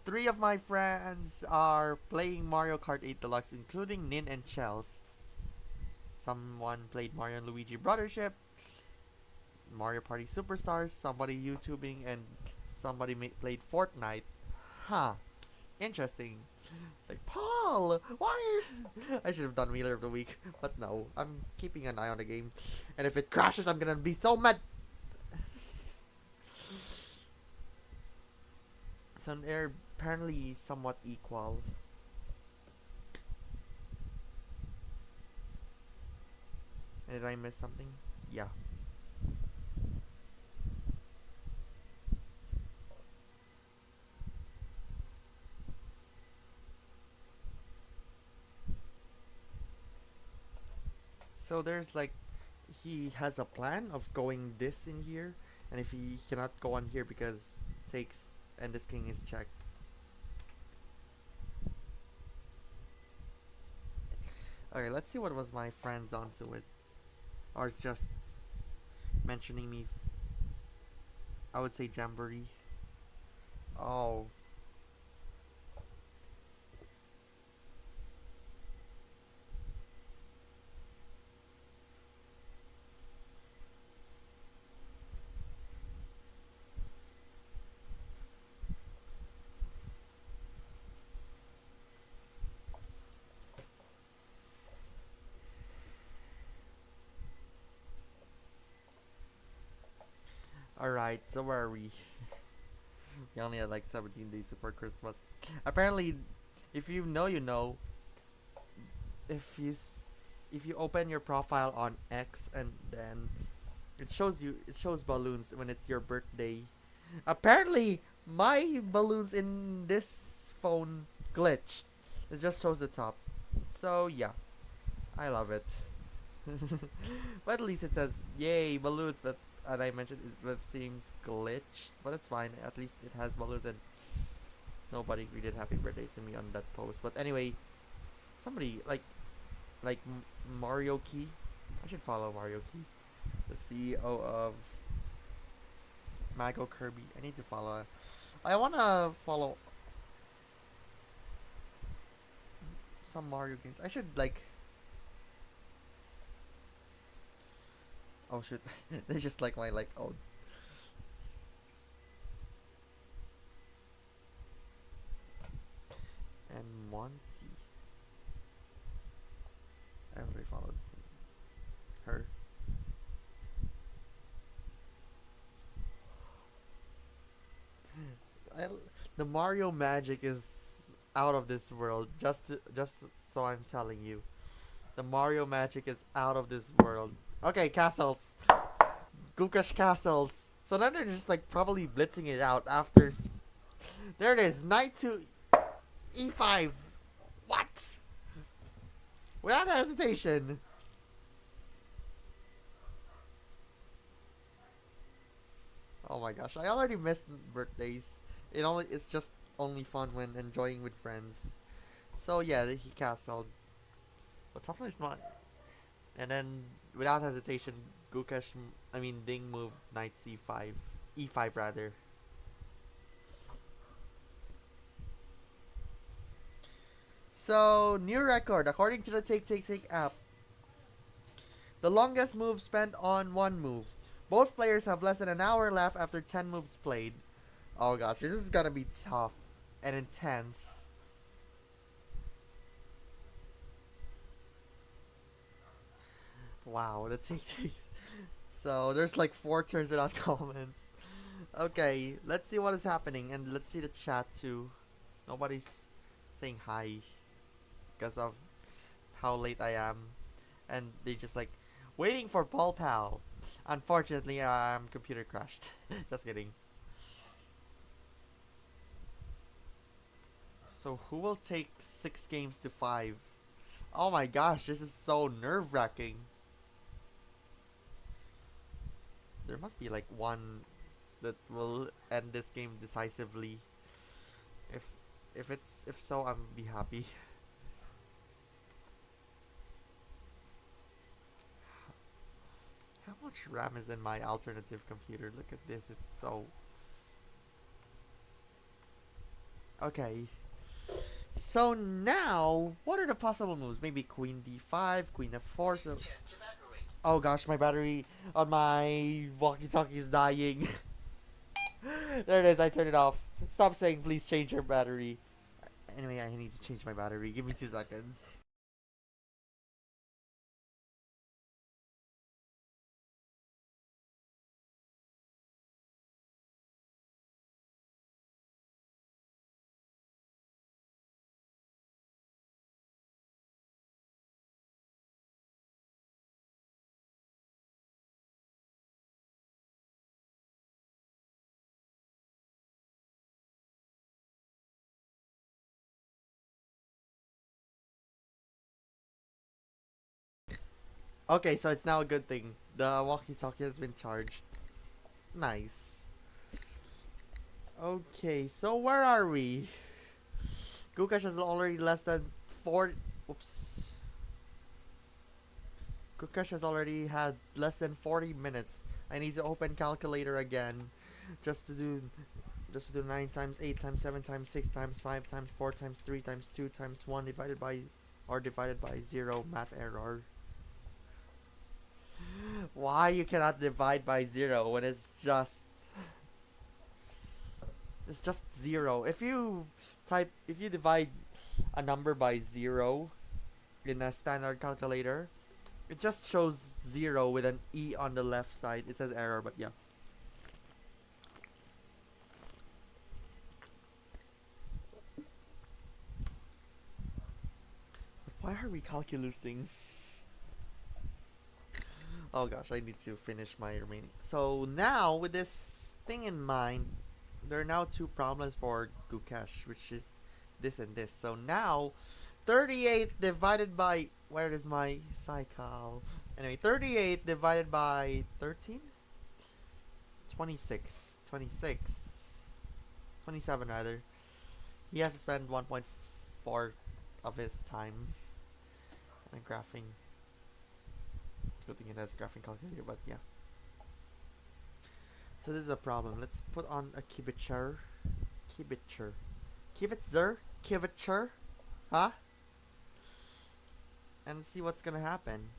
3 of my friends are playing Mario Kart 8 Deluxe, including Nin and Chels. Someone played Mario and Luigi Brothership, Mario Party Superstars, somebody YouTubing, and somebody played Fortnite. Huh. Interesting. Like, Paul, why? I should have done Wheeler of the Week, but no. I'm keeping an eye on the game. And if it crashes, I'm gonna be so mad. So they're apparently somewhat equal. Did I miss something? Yeah. So there's like, he has a plan of going this in here, and if he cannot go on here because takes and this king is checked. Okay, let's see what was my friends onto it. Or it's just mentioning me. I would say Jamboree. Oh. Alright, so where are we? We only had like 17 days before Christmas. Apparently, if you know, you know. If you open your profile on X and then it shows balloons when it's your birthday. Apparently, my balloons in this phone glitched. It just shows the top. So yeah, I love it. But at least it says yay balloons. But and I mentioned it seems glitched, but it's fine. At least it has balloons and nobody greeted happy birthday to me on that post. But anyway, somebody like Mario Key. I should follow Mario Key, the CEO of Mago Kirby. I need to follow. I wanna follow some Mario games. I should like. Oh shit! They just like my like oh. And Monty. I already followed her. The Mario magic is out of this world. Just so I'm telling you, the Mario magic is out of this world. Okay, castles, Gukesh castles. So now they're just like probably blitzing it out after. There it is, knight to e5. What? Without hesitation. Oh my gosh, I already missed birthdays. It's just only fun when enjoying with friends. So yeah, he castled. But something's not. And then without hesitation, Ding moved knight c5, e5 rather. So new record according to the Take app. The longest move spent on one move. Both players have less than an hour left after 10 moves played. Oh gosh, this is gonna be tough and intense. Wow, the Take. So there's like 4 turns without comments. Okay, let's see what is happening and let's see the chat too. Nobody's saying hi because of how late I am. And they just like waiting for Paul POW. Unfortunately, computer crashed. Just kidding. So who will take 6 games to 5? Oh my gosh, this is so nerve-wracking. There must be like one that will end this game decisively. If so, I'm be happy. How much RAM is in my alternative computer? Look at this, it's so... Okay. So now, what are the possible moves? Maybe queen d5, queen f4, so... Oh gosh, my battery on my walkie-talkie is dying. There it is, I turned it off. Stop saying please change your battery. Anyway, I need to change my battery. Give me 2 seconds. Okay, so it's now a good thing. The walkie-talkie has been charged. Nice. Okay, so where are we? Gukesh has already less than 4... Oops. Gukesh has already had less than 40 minutes. I need to open calculator again. Just to do 9 times 8 times 7 times 6 times 5 times 4 times 3 times 2 times 1 divided by 0. Math error. Why you cannot divide by 0 when it's just 0. If you divide a number by 0 in a standard calculator, it just shows 0 with an E on the left side. It says error, but yeah. are we calculating? Oh gosh, I need to finish my remaining. So now, with this thing in mind, there are now two problems for Gukesh, which is this and this. So now, 38 divided by... Where is my cycle? Anyway, 38 divided by 13? 26. 26. 27 rather. He has to spend 1.4 of his time on graphing. Good thing it has a graphing calculator, but yeah. So this is a problem. Let's put on a kibitzer. Kibitzer. Kibitzer? Kibitzer? Huh? And see what's gonna happen.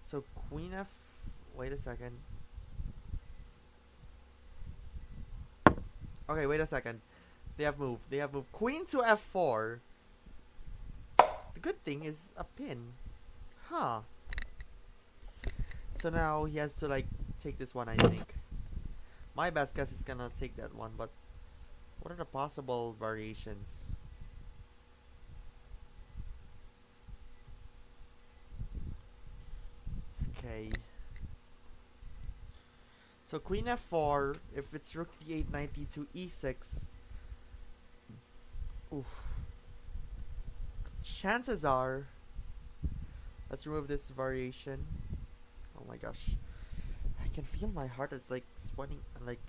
So Queen F... Wait a second. Okay, wait a second. They have moved. They have moved. Queen to F4. The good thing is a pin. Huh. So now he has to like take this one, I think. My best guess is gonna take that one, but what are the possible variations? Okay. So Queen F4, if it's Rook D8, Knight D2, E6. Oof. Chances are, let's remove this variation. Oh my gosh. I can feel my heart, it's like sweating and like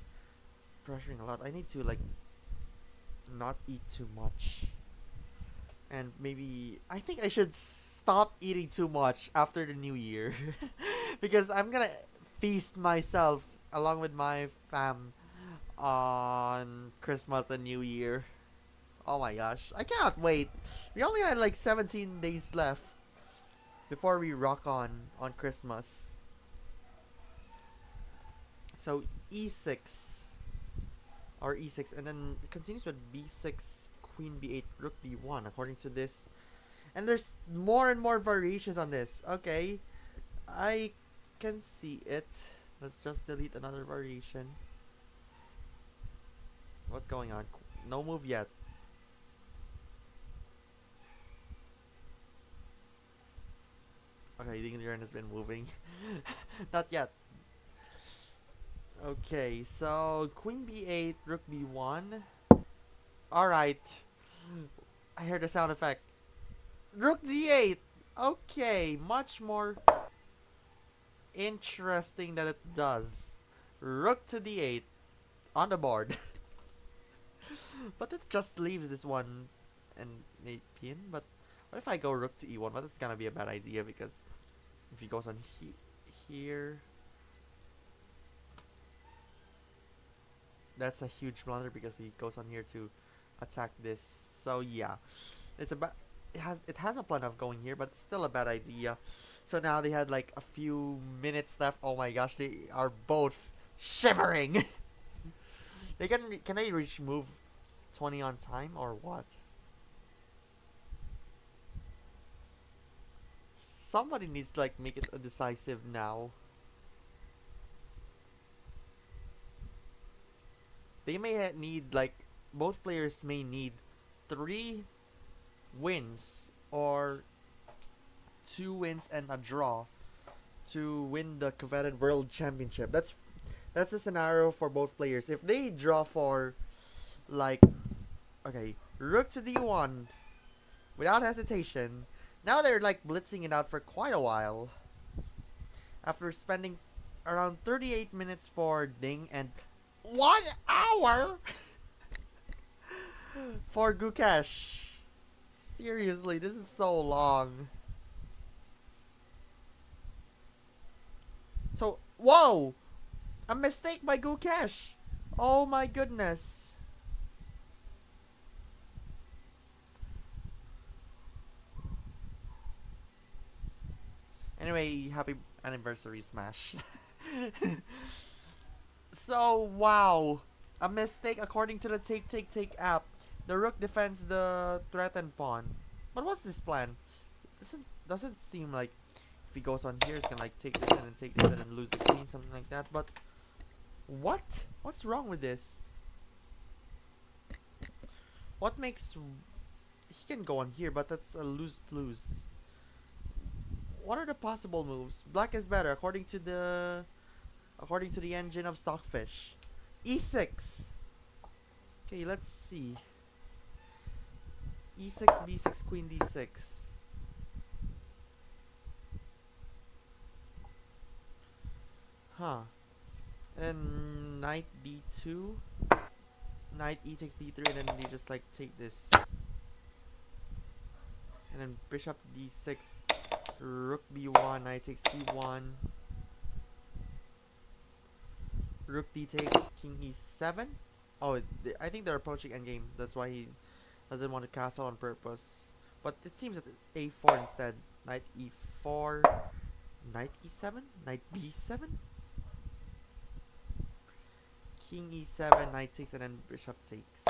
pressuring a lot. I need to like not eat too much. And maybe, I think I should stop eating too much after the new year. Because I'm gonna feast myself along with my fam on Christmas and New Year. Oh my gosh, I cannot wait. We only had like 17 days left before we rock on Christmas. So E6 or E6, and then it continues with B6, Queen B8, Rook B1 according to this. And there's more and more variations on this. Okay, I can see it. Let's just delete another variation. What's going on? No move yet. Okay, the Ingrid has been moving. Not yet. Okay, so Queen B8, Rook B1. Alright. I heard the sound effect. Rook D8! Okay, much more interesting that it does. Rook to D8 on the board. But it just leaves this one and mate pin. But what if I go Rook to E1? Well, that's gonna be a bad idea because if he goes on here, that's a huge blunder because he goes on here to attack this. So yeah, it's a it has a plan of going here, but it's still a bad idea. So now they had like a few minutes left. Oh my gosh, they are both shivering. They can they reach move 20 on time or what? Somebody needs to like make it a decisive now. They may need like, both players may need 3 wins or 2 wins and a draw to win the coveted World Championship. That's the scenario for both players. If they draw for like, okay, Rook to D1 without hesitation. Now they're like blitzing it out for quite a while. After spending around 38 minutes for Ding and 1 hour for Gukesh. Seriously, this is so long. So, whoa! A mistake by Gukesh. Oh my goodness. Anyway, happy anniversary, Smash. So, wow. A mistake according to the Take app. The Rook defends the threatened pawn. But what's this plan? Doesn't seem like if he goes on here, he's gonna like take this in and take this in and lose the queen, something like that. But what? What's wrong with this? What makes... He can go on here, but that's a lose-lose. what are the possible moves? Black is better according to the engine of Stockfish. E6. Okay, let's see. E6, B6, Queen D6. Huh. And Knight D2. Knight E takes D3, and then you just like take this. And then Bishop D6. Rook B1, Knight takes C1. Rook D takes King E7. Oh, I think they're approaching endgame. That's why he doesn't want to castle on purpose. But it seems that it's A4 instead. Knight E4. Knight E7? Knight B7? King E7, Knight takes, and then Bishop takes.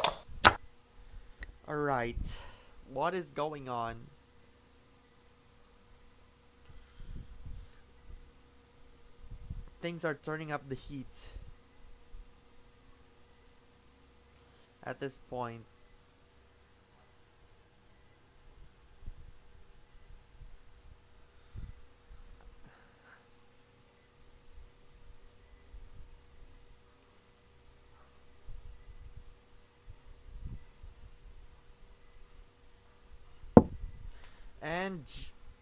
Alright. What is going on? Things are turning up the heat at this point. And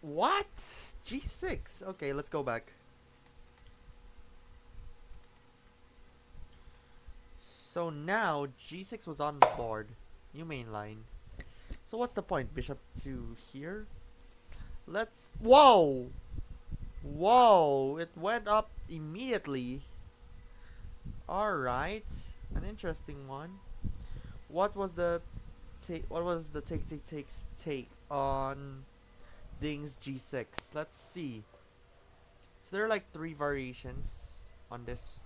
what? G6. Okay, let's go back. So now G6 was on the board. New main line. So what's the point? Bishop to here. Let's. Whoa! Whoa! It went up immediately. Alright. An interesting one. What was the take take on Ding's G6? Let's see. So there are like 3 variations on this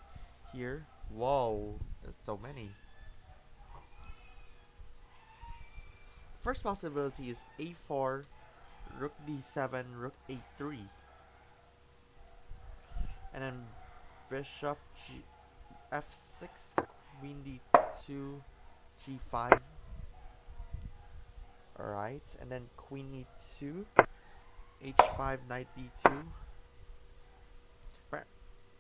here. Whoa, there's so many. First possibility is A4, Rook D7, Rook A3. And then Bishop F6, Queen D2, G5. Alright, and then Queen E2, H5, Knight D2.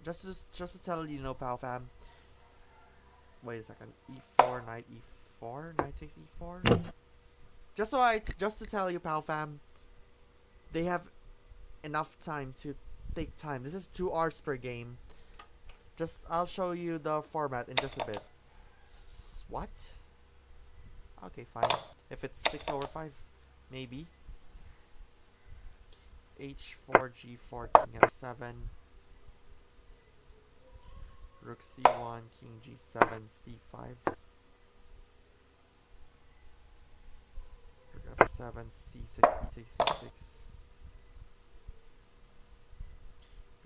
Just to tell you, POW fam. Wait a second. E4, Knight E4, Knight takes E4. Just to tell you, POW fam, they have enough time to take time. This is 2 hours per game. I'll show you the format in just a bit. What? Okay, fine. If it's 6/5, maybe. H4, G4, King F7. Rook C1, King G7, C5. Rook F7, C6, B takes C6.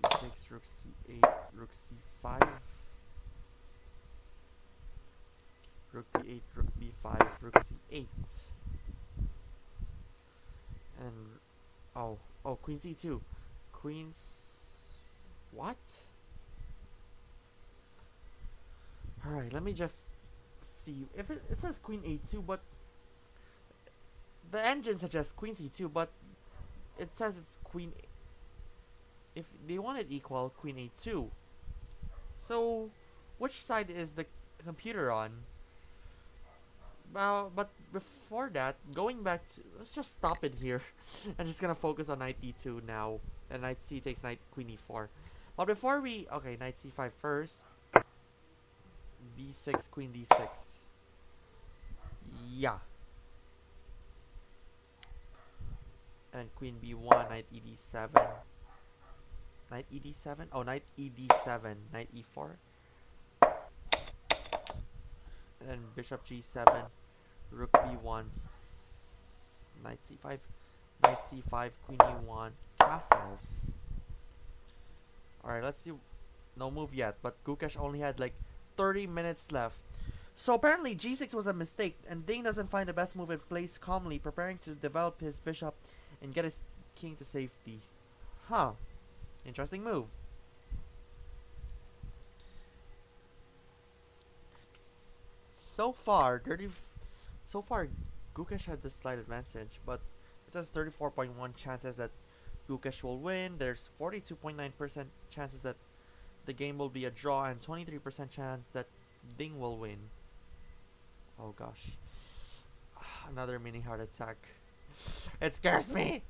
B takes Rook C8, Rook C5. Rook B8, Rook B5, Rook C8. And oh, Queen C2. Queen's what? Alright, let me just see. If it says Queen A2, but the engine suggests Queen C2, but it says it's Queen. If they want it equal, Queen A2. So, which side is the computer on? But before that, going back to, let's just stop it here. I'm just gonna focus on Knight D2 now, and Knight C takes Knight Queen E4. But before we, okay, Knight C5 first. B6, Queen D6. Yeah. And Queen B1, Knight ED7. Knight ED7? Oh, Knight ED7. Knight E4. And then Bishop G7. Rook B1. Knight C5. Knight C5. Queen E1. Castles. Alright, let's see. No move yet. But Gukesh only had like 30 minutes left. So apparently G6 was a mistake, and Ding doesn't find the best move and plays calmly, preparing to develop his bishop and get his king to safety. Huh. Interesting move. So far, Gukesh had the slight advantage, but it says 34.1 chances that Gukesh will win. There's 42.9% chances that the game will be a draw and 23% chance that Ding will win. Oh gosh. Another mini heart attack. It scares me!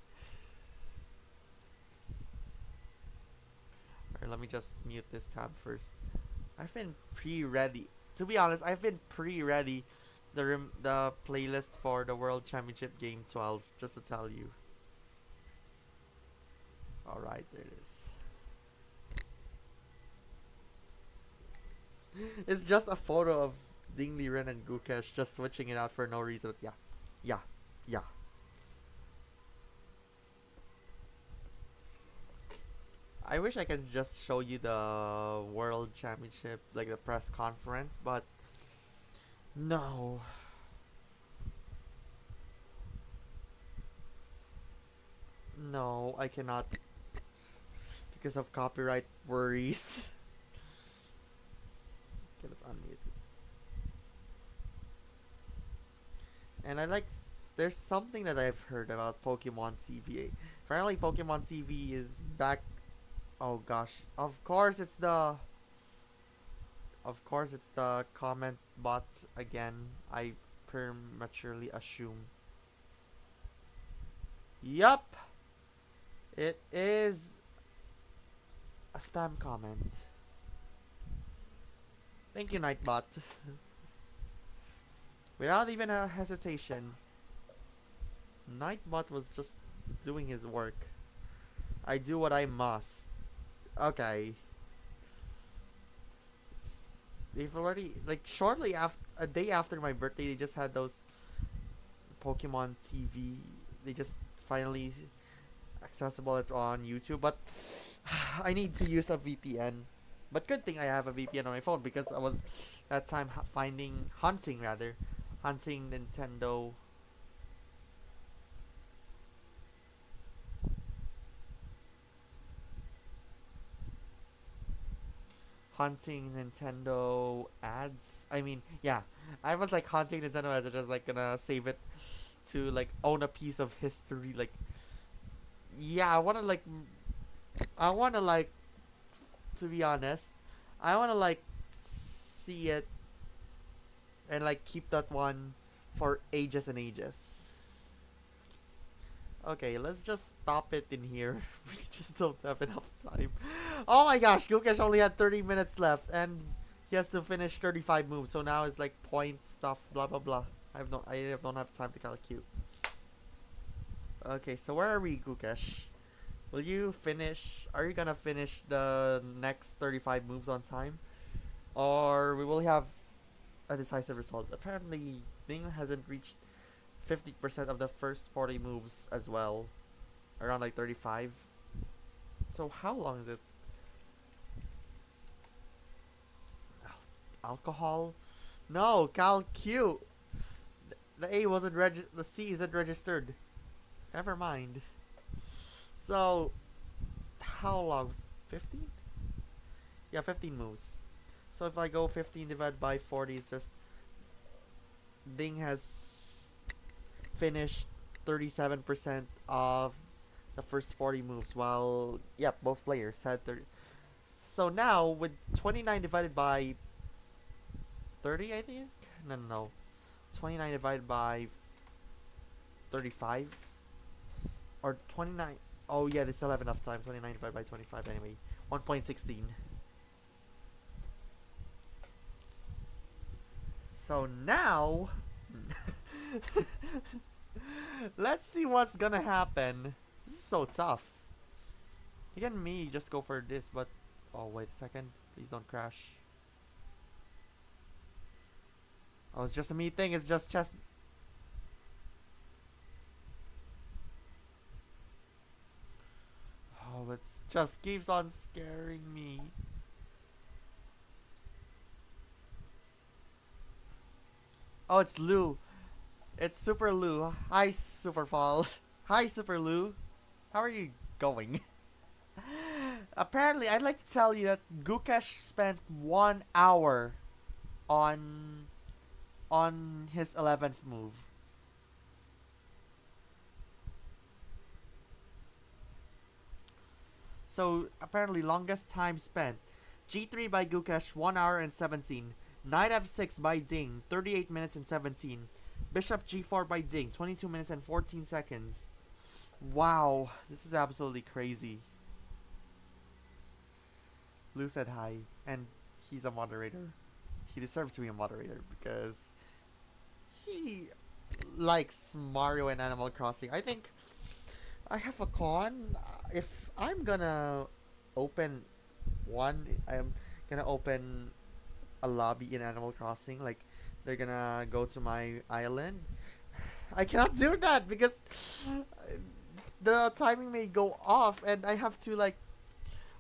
Alright, let me just mute this tab first. I've been pre-ready. To be honest, I've been pre-ready the playlist for the World Championship Game 12, just to tell you. Alright, there it is. It's just a photo of Ding Liren and Gukesh just switching it out for no reason. Yeah. Yeah. Yeah. I wish I could just show you the World Championship, like the press conference, but no. No, I cannot because of copyright worries. Okay, let's unmute it. And there's something that I've heard about Pokemon TV. Apparently Pokemon TV is back. Oh gosh. Of course it's the comment bots again. I prematurely assume. Yup. It is a spam comment. Thank you, Nightbot. Without even a hesitation, Nightbot was just doing his work. I do what I must. Okay. They've already, like, shortly after, a day after my birthday, they just had those Pokemon TV. They just finally accessible on YouTube, but I need to use a VPN. But good thing I have a VPN on my phone because I was that time hunting Nintendo. Hunting Nintendo ads. I mean, yeah, I was like hunting Nintendo ads. I'm just like gonna save it to like own a piece of history. Like, yeah, I wanna like, to be honest, I wanna like see it and like keep that one for ages and ages. Okay, let's just stop it in here. We just don't have enough time. Oh my gosh, Gukesh only had 30 minutes left and he has to finish 35 moves. So now it's like point stuff, blah blah blah. I don't have time to calculate. Okay, so where are we, Gukesh? Will you finish? Are you gonna finish the next 35 moves on time? Or we will have a decisive result? Apparently, Ding hasn't reached 50% of the first 40 moves as well. Around like 35. So how long is it? Alcohol? No, Cal Q. The A wasn't the C isn't registered. Never mind. So, how long? 15? Yeah, 15 moves. So if I go 15 divided by 40, it's just Ding has finished 37% of the first 40 moves, while both players had 30. So now with 29 divided by 30, I think. No. 29 divided by 35 or 29. Oh yeah, they still have enough time. 29 divided by 25 anyway. 1.16. So now let's see what's gonna happen. This is so tough. Again, me just go for this, but oh wait a second, please don't crash. Oh, it's just a me thing. It's just chess. Oh, it just keeps on scaring me. Oh, it's Lou. It's Super Lou. Hi, Super Paul. Hi, Super Lou. How are you going? Apparently, I'd like to tell you that Gukesh spent 1 hour on his 11th move. So apparently longest time spent. G3 by Gukesh, 1 hour and 17. Knight F6 by Ding, 38 minutes and 17. Bishop G4 by Ding, 22 minutes and 14 seconds. Wow, this is absolutely crazy. Lou said hi, and he's a moderator. He deserves to be a moderator because he likes Mario and Animal Crossing. I think I have a con. If I'm gonna open one, I'm gonna open a lobby in Animal Crossing. Like, they're gonna go to my island. I cannot do that because the timing may go off, and I have to, like,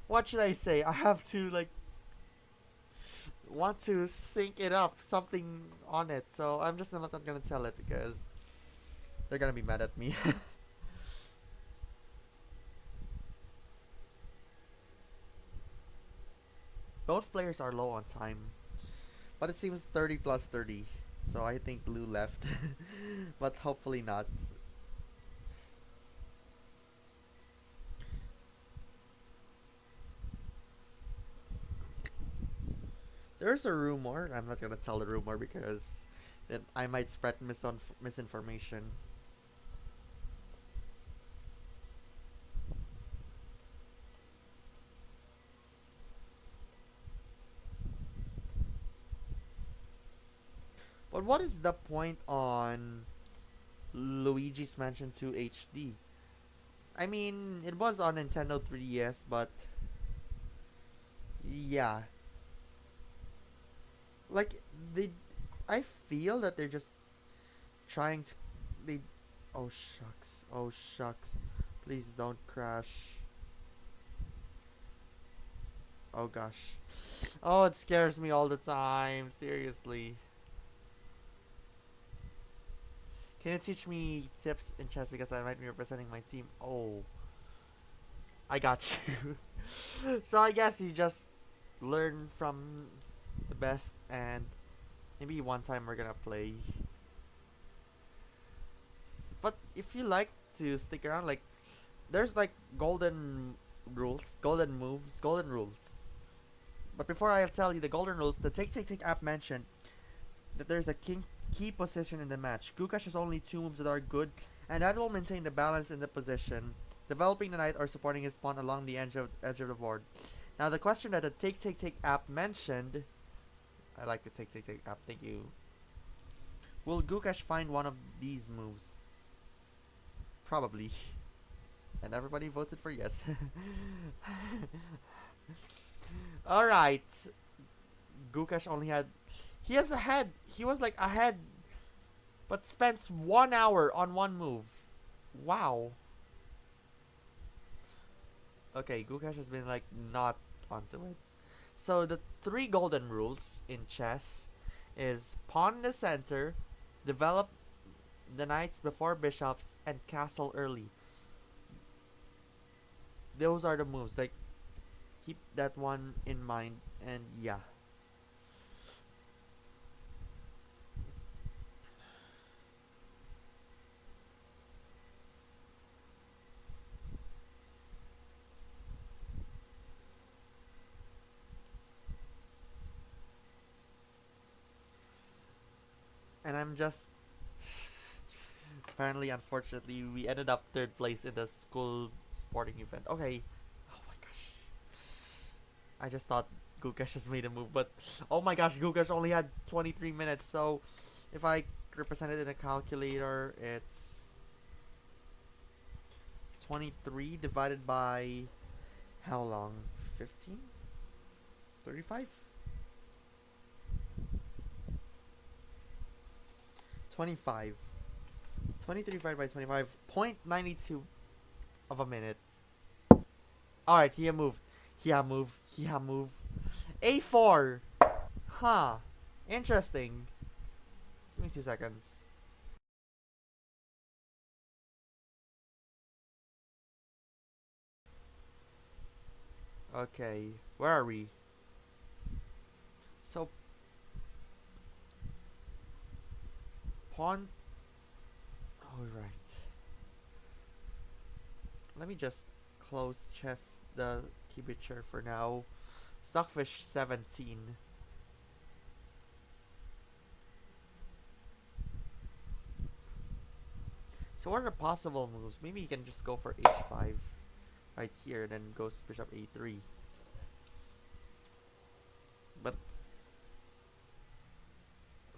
what should I say? I have to, like, want to sync it up, something on it. So I'm just not gonna tell it because they're gonna be mad at me. Both players are low on time, but it seems 30 plus 30. So I think Blue left, but hopefully not. There's a rumor. I'm not gonna tell the rumor because then I might spread misinformation. But what is the point on Luigi's Mansion 2 HD? I mean, it was on Nintendo 3DS, but yeah, like they, I feel that they're just trying to, they, oh shucks, please don't crash. Oh gosh, oh it scares me all the time. Seriously, can you teach me tips in chess because I might be representing my team? Oh, I got you. So I guess you just learn from the best, and maybe one time we're gonna play. But if you like to stick around, like, there's like golden rules, golden moves, golden rules. But before I tell you the golden rules, the Take app mentioned that there's a key position in the match. Gukesh has only 2 moves that are good, and that will maintain the balance in the position, developing the knight or supporting his pawn along the edge of the board. Now the question that the Take app mentioned, I like the Take app, thank you. Will Gukesh find one of these moves? Probably. And everybody voted for yes. Alright. Gukesh only had, he is ahead. He was like ahead, but spends 1 hour on one move. Wow. Okay, Gukesh has been like not onto it. So the 3 golden rules in chess is pawn in the center, develop the knights before bishops, and castle early. Those are the moves. Like, keep that one in mind, and yeah. And I'm just apparently, unfortunately, we ended up 3rd place in the school sporting event. Okay. Oh my gosh. I just thought Gukesh just made a move, but oh my gosh, Gukesh only had 23 minutes. So if I represent it in a calculator, it's 23 divided by how long? 15? 35? 25. 23 divided by 25. 0.92 of a minute. Alright, he moved. He moved. A4. Huh. Interesting. Give me 2 seconds. Okay. Where are we? So, pawn. Alright. Let me just close chess the temperature for now. Stockfish 17. So what are the possible moves? Maybe you can just go for h5 right here, then goes bishop a3. But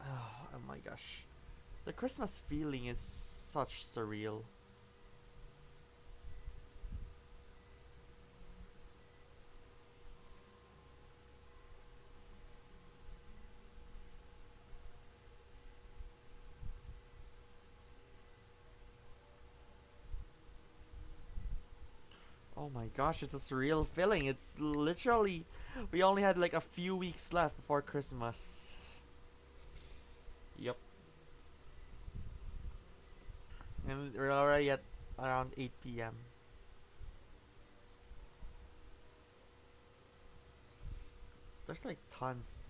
oh my gosh, the Christmas feeling is such surreal. Oh my gosh, it's a surreal feeling. It's literally, we only had like a few weeks left before Christmas. Yep. And we're already at around 8 p.m. There's like tons.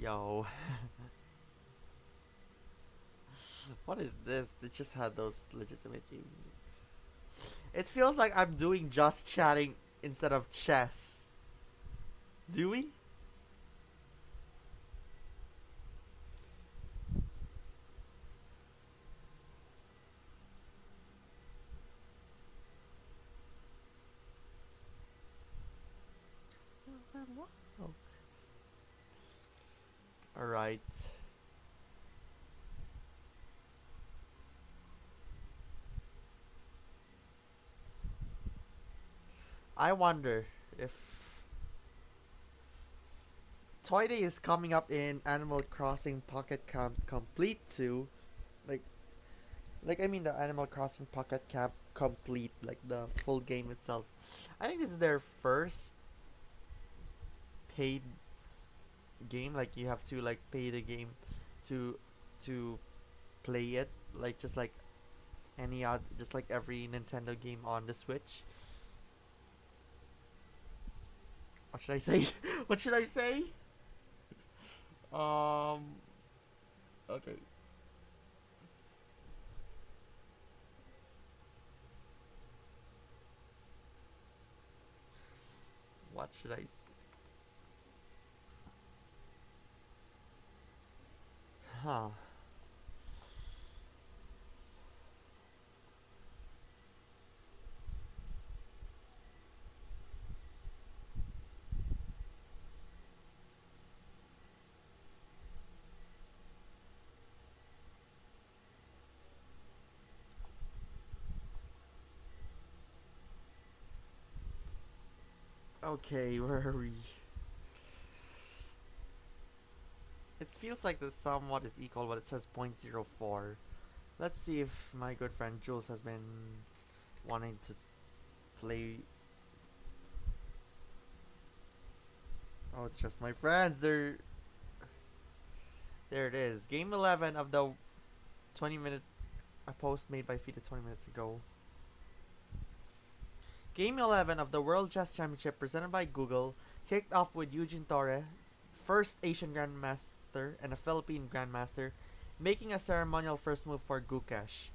Yo. What is this? They just had those legitimate games. It feels like I'm doing just chatting instead of chess. Do we? Oh. Alright. I wonder if Toy Day is coming up in Animal Crossing Pocket Camp Complete 2. Like I mean the Animal Crossing Pocket Camp Complete, like the full game itself. I think this is their first paid game. Like you have to like pay the game to to play it. Like just like any odd, just like every Nintendo game on the Switch. What should I say? What should I say? Um. Okay. What should I say? Huh. Okay, where are we? It feels like the somewhat is equal, but it says 0.04. Let's see if my good friend Jules has been wanting to play. Oh, it's just my friends. There it is. Game 11 of the 20-minute a post made by Fita 20 minutes ago. Game 11 of the World Chess Championship presented by Google kicked off with Eugene Torre, first Asian Grandmaster and a Philippine Grandmaster, making a ceremonial first move for Gukesh.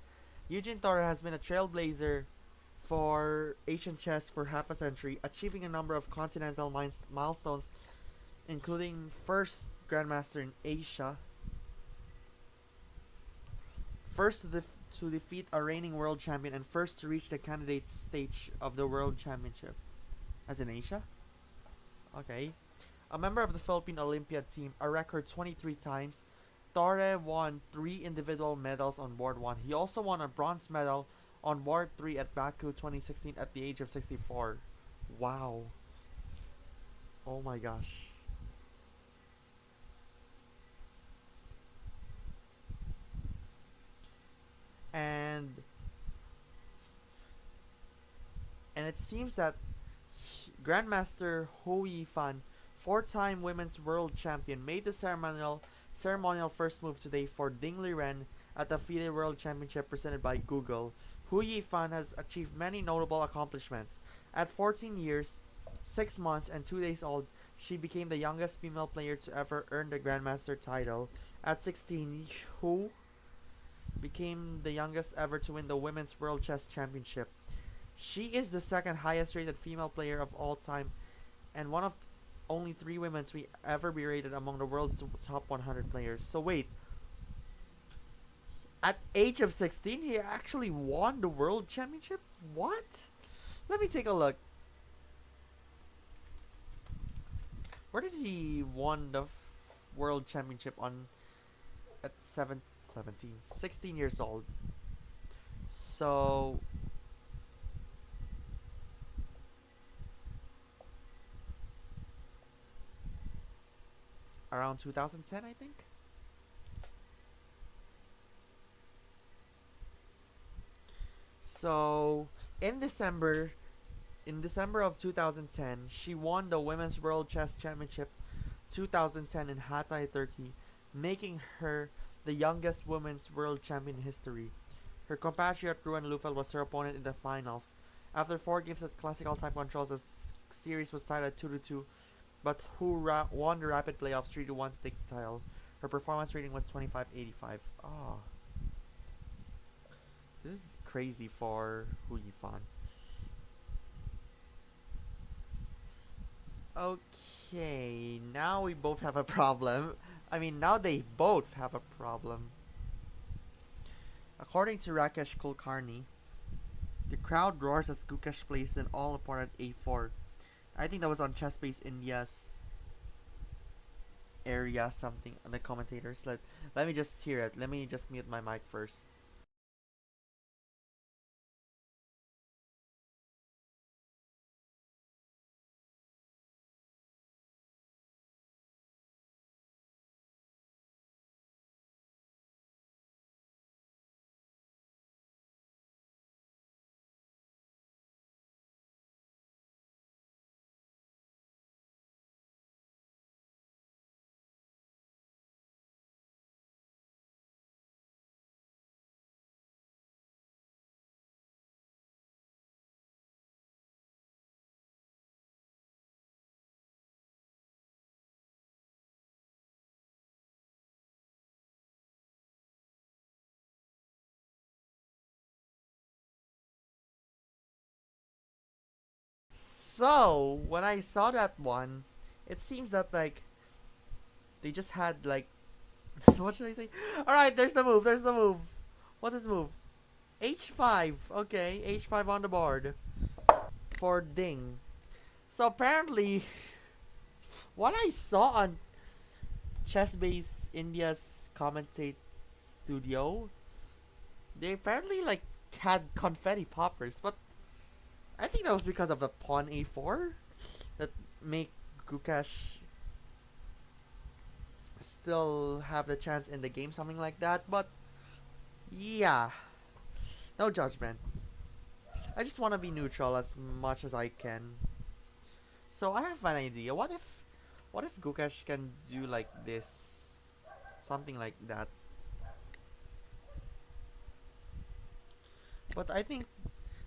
Eugene Torre has been a trailblazer for Asian chess for half a century, achieving a number of continental milestones, including first Grandmaster in Asia, first to defeat a reigning world champion, and first to reach the candidate stage of the world championship. As in Asia? Okay. A member of the Philippine Olympiad team a record 23 times, Torre won 3 individual medals on board 1. He also won a bronze medal on board 3 at Baku 2016 at the age of 64. Wow. Oh my gosh. And it seems that Grandmaster Ho Yifan, 4-time women's world champion, made the ceremonial first move today for Ding Liren at the FIDE World Championship presented by Google. Hu Yifan has achieved many notable accomplishments. At 14 years, 6 months, and 2 days old, she became the youngest female player to ever earn the Grandmaster title. At 16, Hu became the youngest ever to win the Women's World Chess Championship. She is the second highest rated female player of all time and one of only 3 women to ever be rated among the world's top 100 players. So wait, at age of 16, he actually won the World Championship? What? Let me take a look. Where did he won the World Championship on at 16 years old? So around 2010, I think. So in December of 2010, she won the Women's World Chess Championship 2010 in Hatay, Turkey, making her the youngest women's world champion in history. Her compatriot Ruan Lufel was her opponent in the finals. After 4 games at classical time controls, the series was tied at 2-2, but won the rapid playoffs 3-1 to take the title. Her performance rating was 2585. Oh, this is crazy for Hu Yifan. Okay, now we both have a problem. I mean, now they both have a problem. According to Rakesh Kulkarni, the crowd roars as Gukesh plays an all-important A4. I think that was on ChessBase India's area, something on the commentators. Let me just hear it. Let me just mute my mic first. So, when I saw that one, it seems that like they just had like what should I say? Alright, there's the move, there's the move. What's his move? H5. Okay, H5 on the board for Ding. So apparently what I saw on ChessBase India's commentate studio, they apparently like had confetti poppers, but I think that was because of the pawn a4 that make Gukesh still have the chance in the game, something like that. But yeah, no judgment. I just want to be neutral as much as I can. So I have an idea. What if Gukesh can do like this, something like that? But I think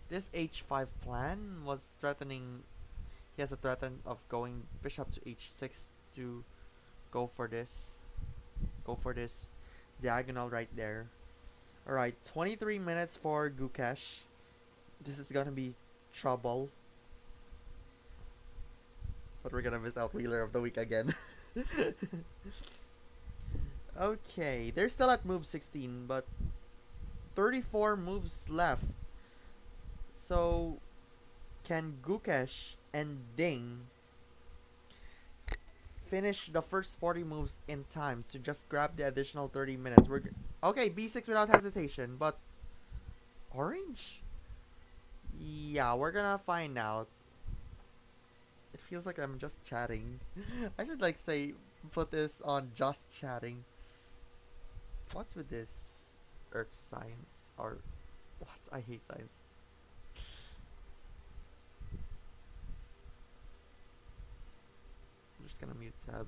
this h5 plan was threatening. He has a threat of going bishop to h6 to go for this. Go for this diagonal right there. Alright, 23 minutes for Gukesh. This is gonna be trouble. But we're gonna miss out Wheeler of the Week again. Okay, they're still at move 16, but 34 moves left. So, can Gukesh and Ding finish the first 40 moves in time to just grab the additional 30 minutes? Okay, b6 without hesitation, but orange? Yeah, we're gonna find out. It feels like I'm just chatting. I should like say put this on just chatting. What's with this earth science or what? I hate science. I'm just gonna mute tab.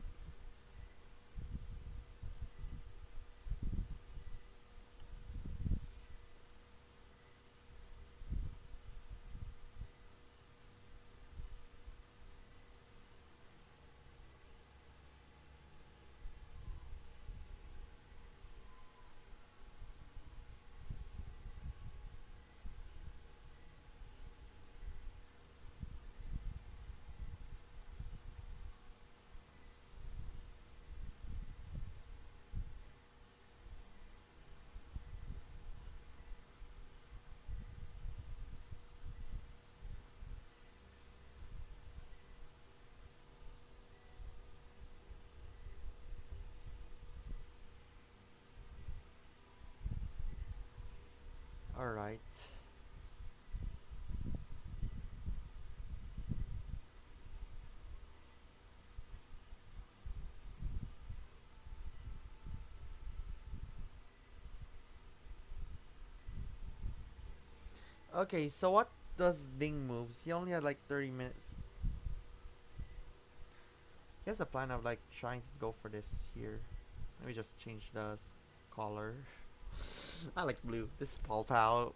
Alright. Okay, so what does Ding moves? He only had like 30 minutes. He has a plan of like trying to go for this here. Let me just change the color. I like blue. This is Paul POW.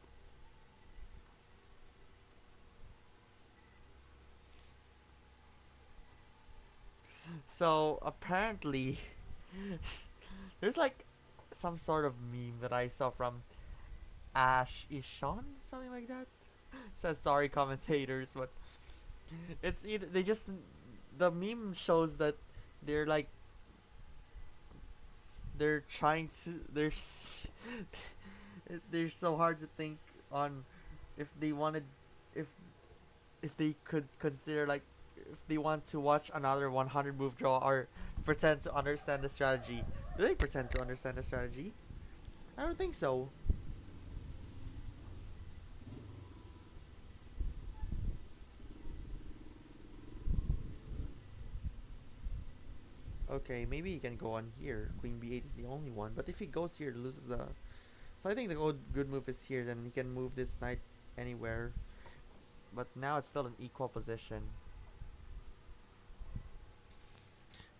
So apparently, there's like some sort of meme that I saw from Ash Ishon, something like that. Says sorry commentators, but it's either they just the meme shows that they're like they're trying to they're so hard to think on if they wanted if if they could consider like if they want to watch another 100 move draw or pretend to understand the strategy. Do they pretend to understand the strategy? I don't think so. Okay, maybe he can go on here. Queen b8 is the only one, but if he goes here, loses the. So I think the good move is here. Then he can move this knight anywhere. But now it's still an equal position.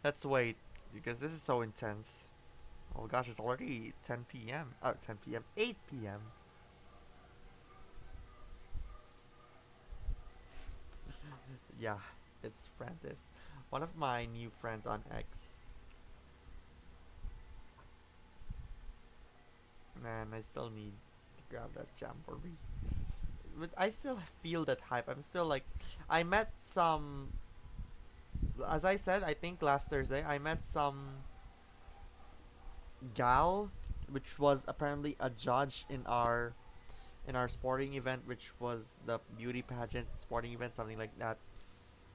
Let's wait because this is so intense. Oh gosh, it's already 10 p.m. 10 p.m. 8 p.m. Yeah, it's Francis, one of my new friends on X. Man, I still need to grab that jamboree. But I still feel that hype. I'm still like, I met some. As I said, I think last Thursday, I met some gal, which was apparently a judge in our sporting event, which was the beauty pageant sporting event, something like that,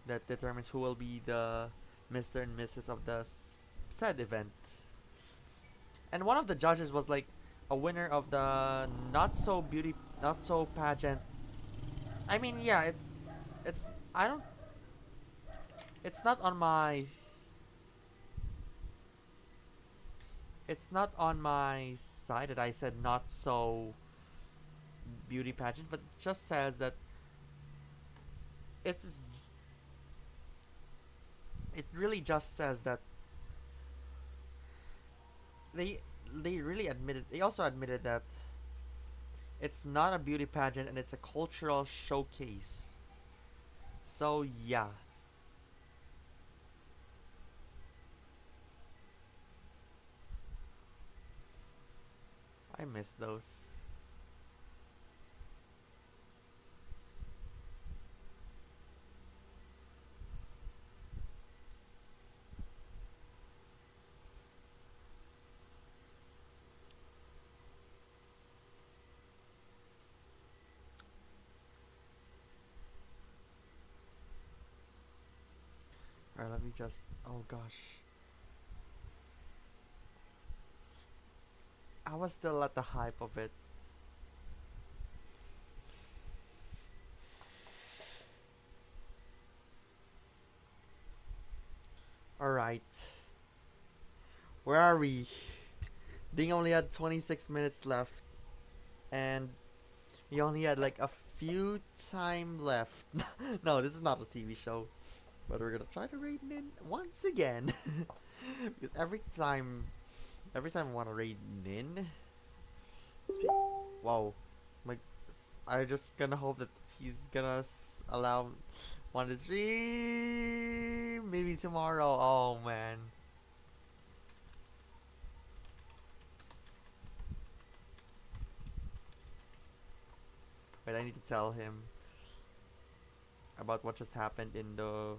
that determines who will be the Mr. and Mrs. of the said event. And one of the judges was like a winner of the not so pageant. I mean, yeah, it's I don't it's not on my it's not on my side that I said not so beauty pageant, but it just says that it's it really just says that they they also admitted that it's not a beauty pageant and it's a cultural showcase. So yeah, I miss those. Alright, let me just oh gosh. I was still at the hype of it. Alright. Where are we? Ding only had 26 minutes left. And we only had like a few time left. No, this is not a TV show. But we're gonna try to raid Nin once again. Because every time I wanna raid Nin. Wow. My, I just gonna hope that he's gonna allow one to stream. Maybe tomorrow. Oh man. But I need to tell him about what just happened in the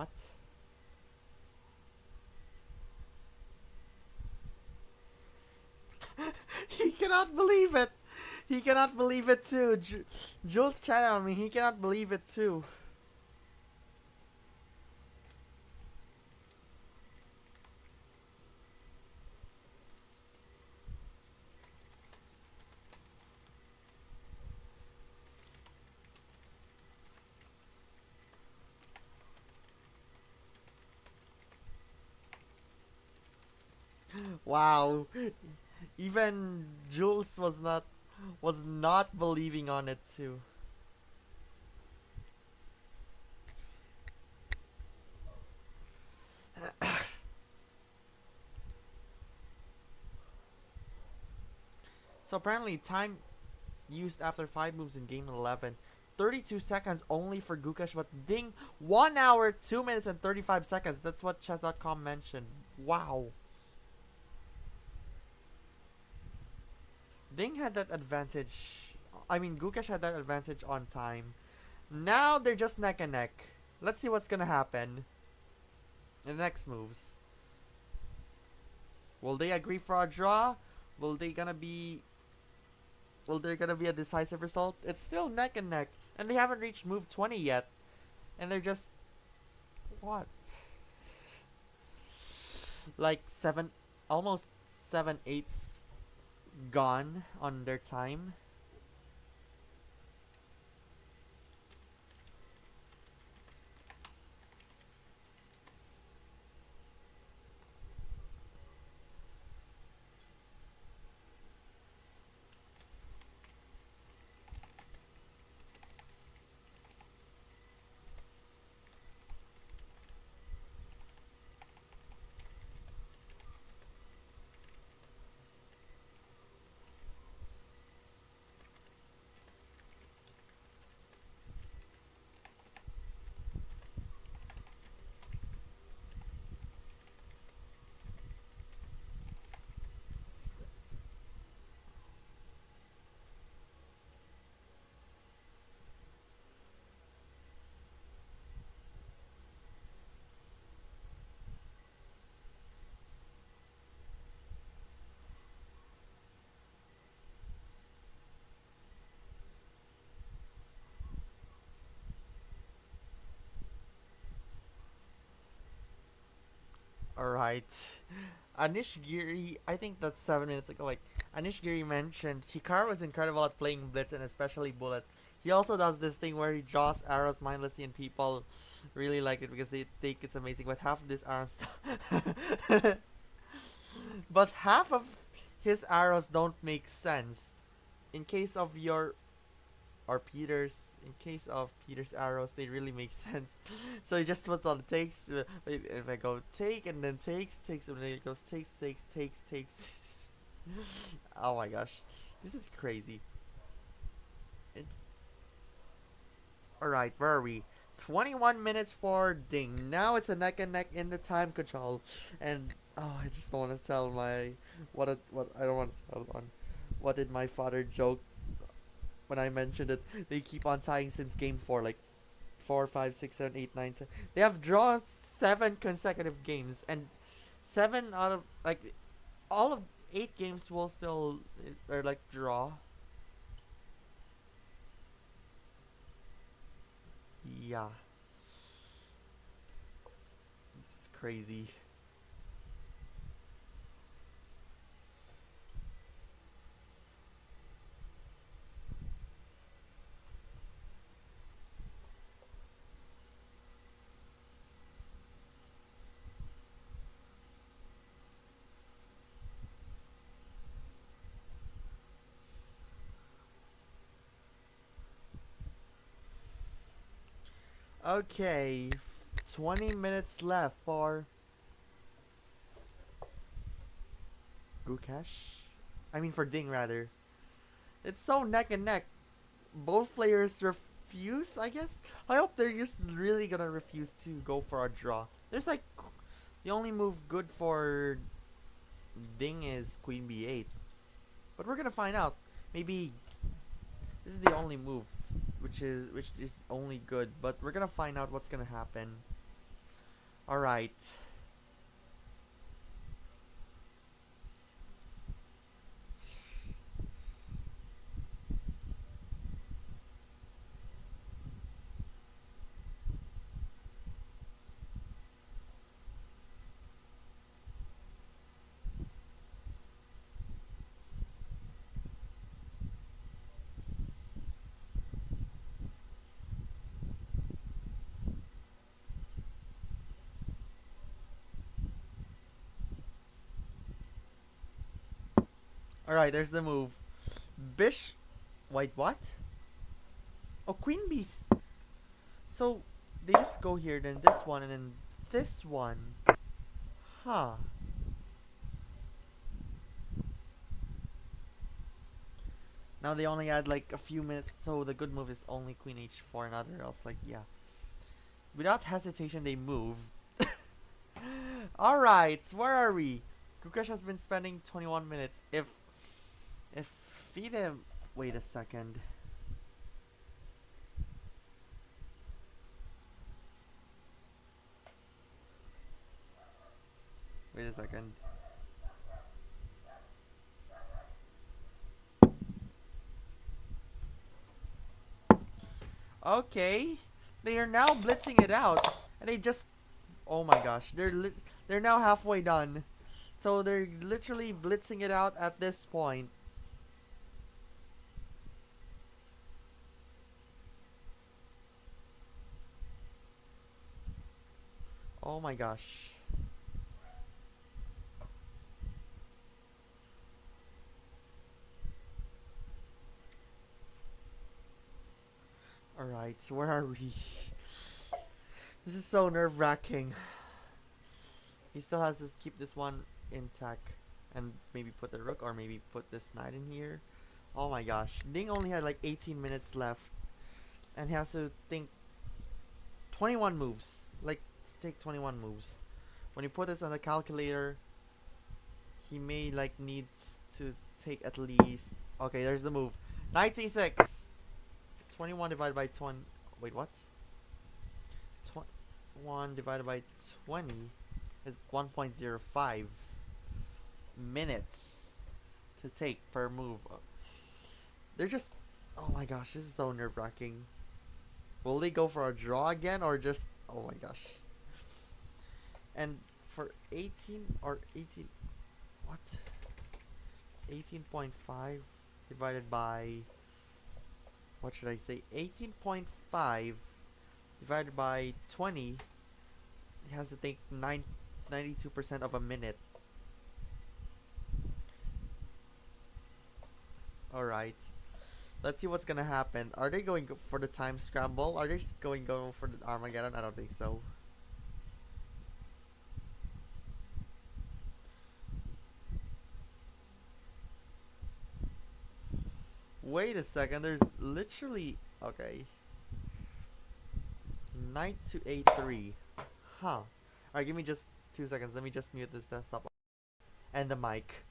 What? He cannot believe it. He cannot believe it too. Jules chatted on me. He cannot believe it too. Wow. Even Jules was not believing on it too. So apparently time used after 5 moves in game 11. 32 seconds only for Gukesh, but ding, 1 hour, 2 minutes, and 35 seconds. That's what chess.com mentioned. Wow. Ding had that advantage. I mean, Gukesh had that advantage on time. Now they're just neck and neck. Let's see what's gonna happen in the next moves. Will they agree for a draw? Will they gonna be Will there gonna be a decisive result? It's still neck and neck. And they haven't reached move 20 yet. And they're just what? Like almost 7/8 gone on their time. Alright. Anish Giri, I think that's 7 minutes ago. Like, Anish Giri mentioned, Hikaru is incredible at playing Blitz and especially Bullet. He also does this thing where he draws arrows mindlessly and people really like it because they think it's amazing. But half of this arrows, but half of his arrows don't make sense. In case of your or Peter's, in case of Peter's arrows, they really make sense. So he just puts on takes. If I go take and then takes, and then it goes takes. Oh my gosh, this is crazy. It, all right, where are we? 21 minutes for Ding. Now it's a neck and neck in the time control, and oh, I just don't want to tell my what I don't want to tell on. What did my father joke when I mentioned it? They keep on tying since game 4, like 4, 5, 6, 7, 8, 9, 10. They have drawn 7 consecutive games, and 7 out of like all of 8 games will still or like draw. Yeah, this is crazy. Okay, 20 minutes left for Gukesh. I mean for Ding rather. It's so neck and neck. Both players refuse, I guess. I hope they're just really gonna refuse to go for a draw. There's like the only move good for Ding is Queen B8. But we're gonna find out. Maybe this is the only move which is only good, but we're gonna find out what's gonna happen. Alright. Alright, there's the move. Bish. Wait, what? Oh, Queen Bees. So, they just go here, then this one, and then this one. Huh. Now they only had like a few minutes, so the good move is only Queen H4 and other else. Like, yeah. Without hesitation, they move. Alright, where are we? Gukesh has been spending 21 minutes. If feed him. Wait a second. Wait a second. Okay. They are now blitzing it out. And they just. Oh my gosh. They're now halfway done. So they're literally blitzing it out at this point. Oh my gosh. Alright, so where are we? This is so nerve wracking. He still has to keep this one intact and maybe put the rook or maybe put this knight in here. Oh my gosh. Ding only had like 18 minutes left and he has to think 21 moves. Like, take 21 moves. When you put this on the calculator, he may like needs to take at least. Okay, there's the move. Knight c6. 21 divided by 20. Wait, what? 1 divided by 20 is 1.05 minutes to take per move. They're just. Oh my gosh, this is so nerve wracking. Will they go for a draw again or just. Oh my gosh. And for 18 or 18. What? 18.5 divided by. What should I say? 18.5 divided by 20. It has to take 92% of a minute. Alright. Let's see what's gonna happen. Are they going for the time scramble? Are they just going for the Armageddon? I don't think so. Wait a second. There's literally. Okay. Knight to a3. Huh. Alright, give me just 2 seconds. Let me just mute this desktop and the mic.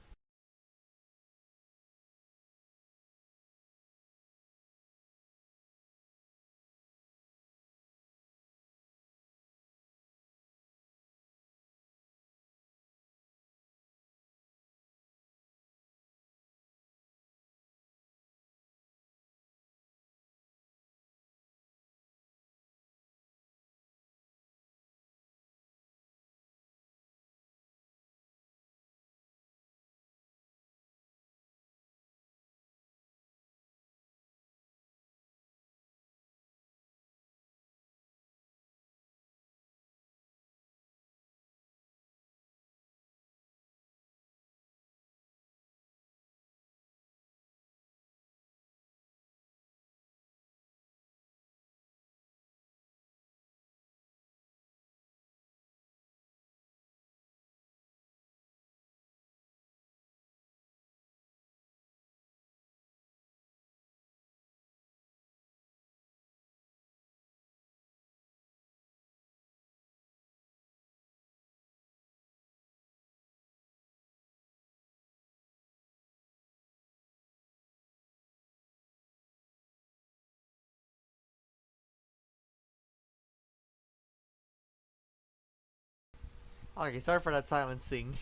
Okay, sorry for that silencing.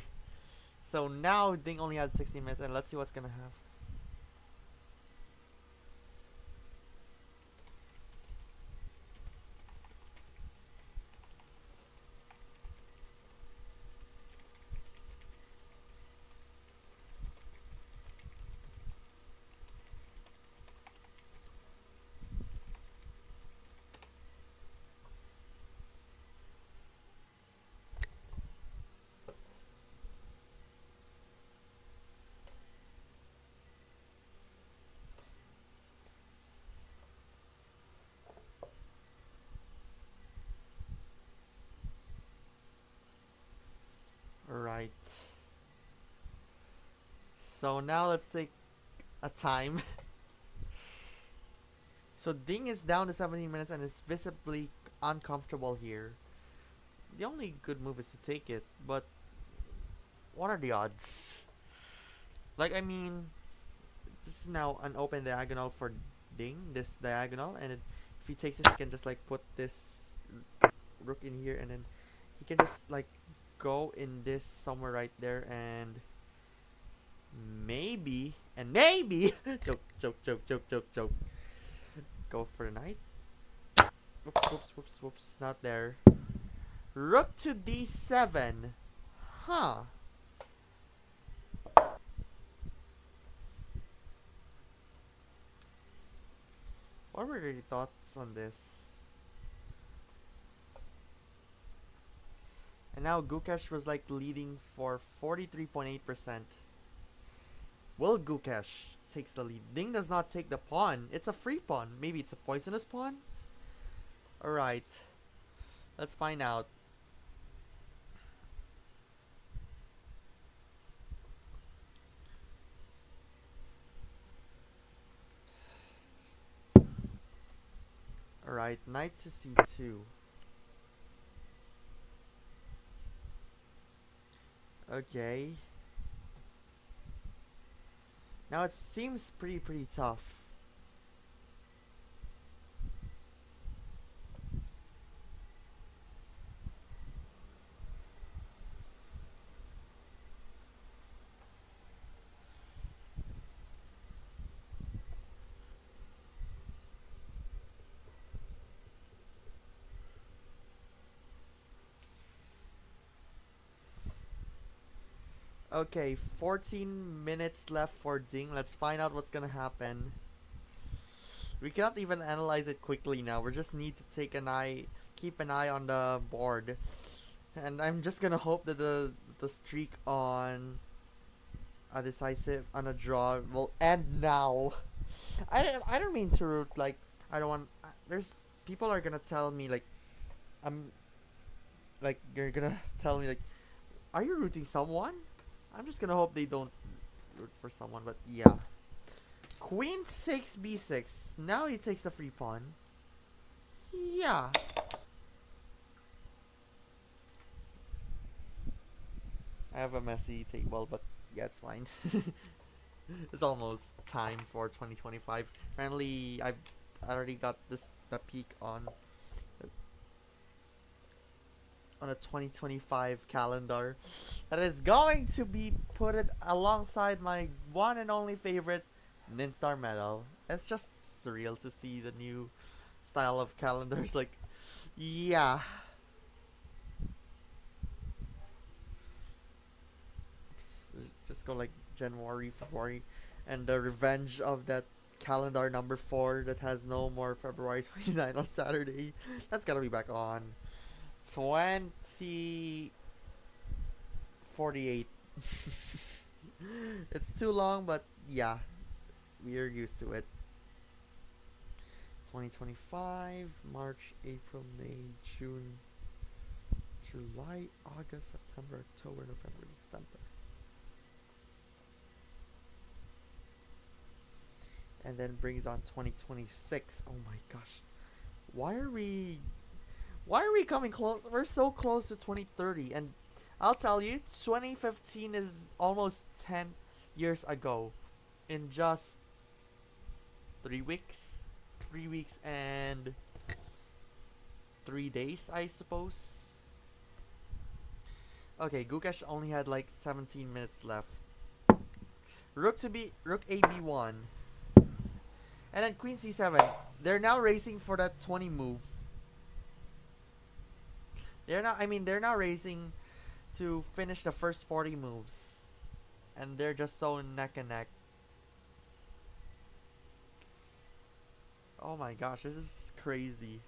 So now Ding only had 60 minutes, and let's see what's gonna have. Right. So now let's take a time. So Ding is down to 17 minutes and is visibly uncomfortable here. The only good move is to take it, but what are the odds? Like, I mean, this is now an open diagonal for Ding, this diagonal, and if he takes this, he can just like put this rook in here, and then he can just like go in this somewhere right there, and maybe, joke, go for the knight. Whoops, not there. Rook to d7. Huh. What were your thoughts on this? And now Gukesh was like leading for 43.8%. Will Gukesh takes the lead? Ding does not take the pawn. It's a free pawn. Maybe it's a poisonous pawn? Alright. Let's find out. Alright, knight to c2. Okay. Now it seems pretty tough. Okay, 14 minutes left for Ding. Let's find out what's gonna happen. We cannot even analyze it quickly now. We just need to take an eye, keep an eye on the board. And I'm just gonna hope that the streak on a decisive, on a draw will end now. I don't mean to root, like, I don't want, there's, people are gonna tell me, like, you're gonna tell me, like, are you rooting someone? I'm just gonna hope they don't root for someone, but yeah. Queen 6 b6. Now he takes the free pawn. Yeah. I have a messy table, but yeah, it's fine. It's almost time for 2025. Apparently, I already got the peak on a 2025 calendar that is going to be put it alongside my one and only favorite Ninstar medal. It's just surreal to see the new style of calendars. Like, yeah. Just go like January, February, and the revenge of that calendar number 4 that has no more February 29 on Saturday. That's gonna be back on 2048. It's too long, but yeah, we're used to it. 2025, March, April, May, June, July, August, September, October, November, December. And then brings on 2026. Oh my gosh. Why are we coming close? We're so close to 2030, and I'll tell you, 2015 is almost 10 years ago in just 3 weeks. 3 weeks and 3 days, I suppose. Okay, Gukesh only had like 17 minutes left. Rook AB1. And then Queen C7. They're now racing for that 20 move. They're now racing to finish the first 40 moves. And they're just so neck and neck. Oh my gosh, this is crazy.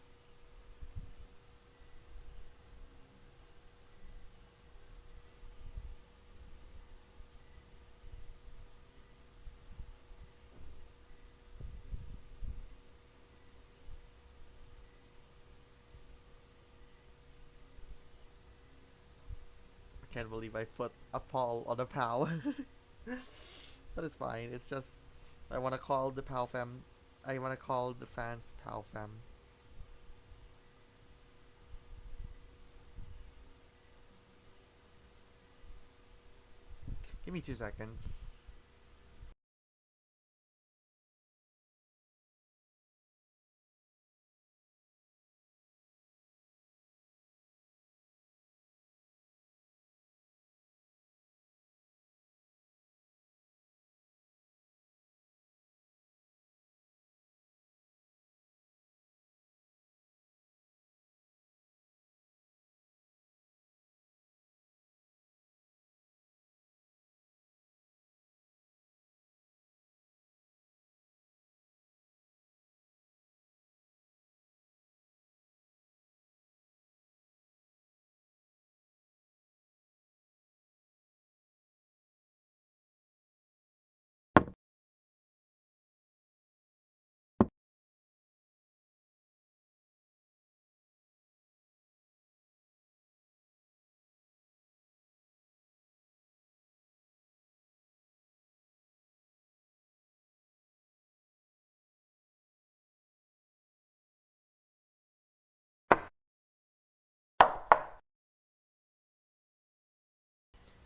I can't believe I put a Paul on a POW. But it's fine. It's just I wanna call the POW fam. I wanna call the fans POW fam. Give me 2 seconds.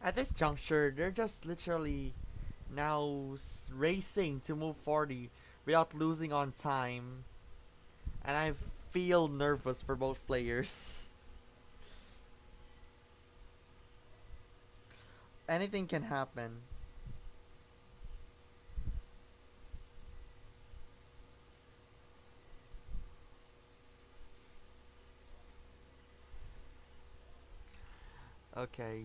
At this juncture, they're just literally now racing to move 40 without losing on time. And I feel nervous for both players. Anything can happen. Okay.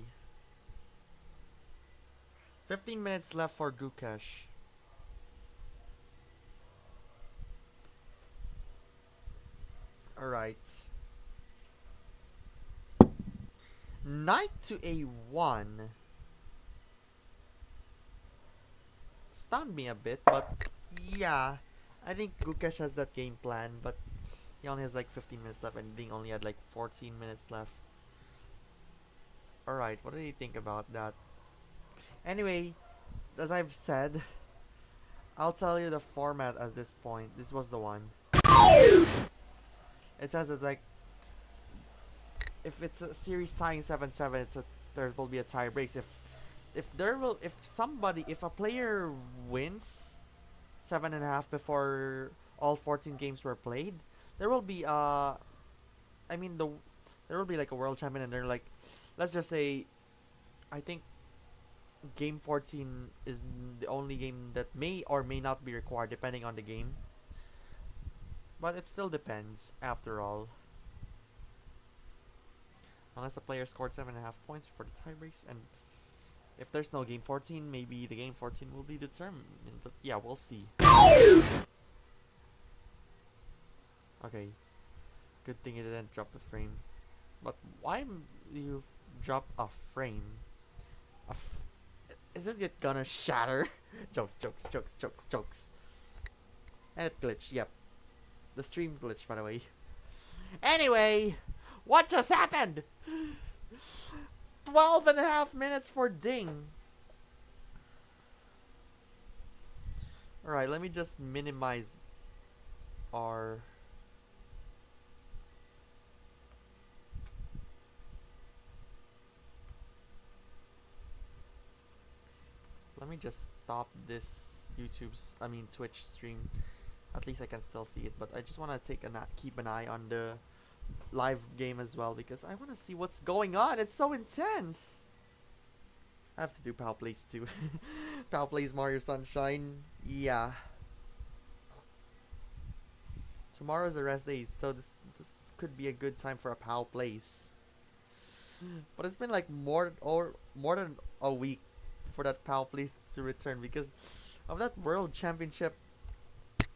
15 minutes left for Gukesh. Alright. Knight to A1. Stunned me a bit, but yeah. I think Gukesh has that game plan, but he only has like 15 minutes left and Ding only had like 14 minutes left. Alright, what do you think about that? Anyway, as I've said, I'll tell you the format at this point. This was the one. It says it's like if it's a series tying 7-7, there will be a tie breaks. If a player wins 7.5 before all 14 games were played, there will be I mean there will be like a world champion, and they're like, let's just say, I think game 14 is the only game that may or may not be required depending on the game. But it still depends after all. Unless a player scored 7.5 points for the tie breaks, and if there's no game 14, maybe the game 14 will be determined. But yeah, we'll see. Okay. Good thing it didn't drop the frame. But why you drop a frame? Isn't it gonna shatter? Jokes, jokes, jokes, jokes, jokes. And it glitched, yep. The stream glitched, by the way. Anyway, what just happened? 12.5 minutes for Ding. Alright, let me just minimize our... Let me just stop this Twitch stream. At least I can still see it, but I just want to keep an eye on the live game as well because I want to see what's going on. It's so intense. I have to do POW plays too. POW plays Mario Sunshine. Yeah. Tomorrow's a rest day, so this could be a good time for a POW plays. But it's been like more than a week for that POW plays to return because of that World Championship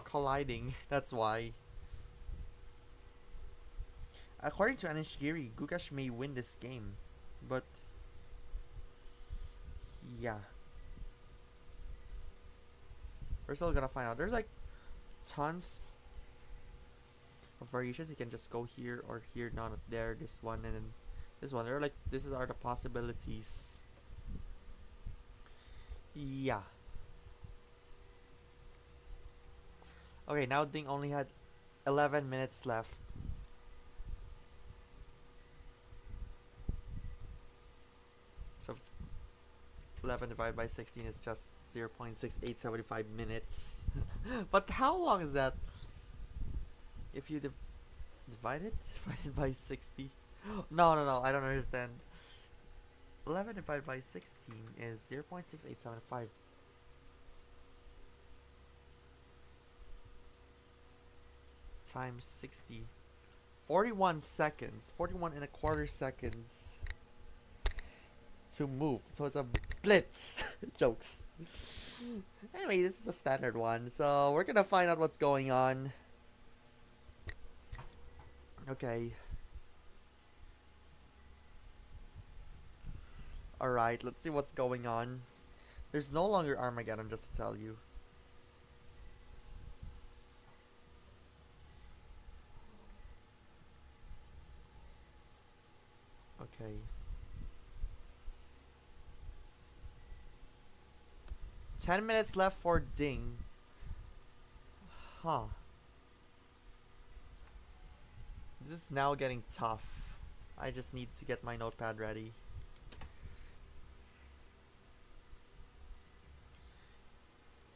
colliding. That's why. According to Anishigiri, Gukesh may win this game, but yeah, we're still gonna find out. There's like tons of variations. You can just go here or here, not there, this one, and then this one. They're like, are the possibilities. Yeah. Okay, now Ding only had 11 minutes left. So 11 divided by 16 is just 0.6875 minutes. But how long is that? If you divide it by 60? No, I don't understand. 11 divided by 16 is 0.6875. Times 60. 41 seconds. 41 and a quarter seconds to move. So it's a blitz. Jokes. Anyway, this is a standard one. So we're gonna find out what's going on. Okay. Alright, let's see what's going on. There's no longer Armageddon, just to tell you. Okay. Ten minutes left for Ding. Huh. This is now getting tough. I just need to get my notepad ready.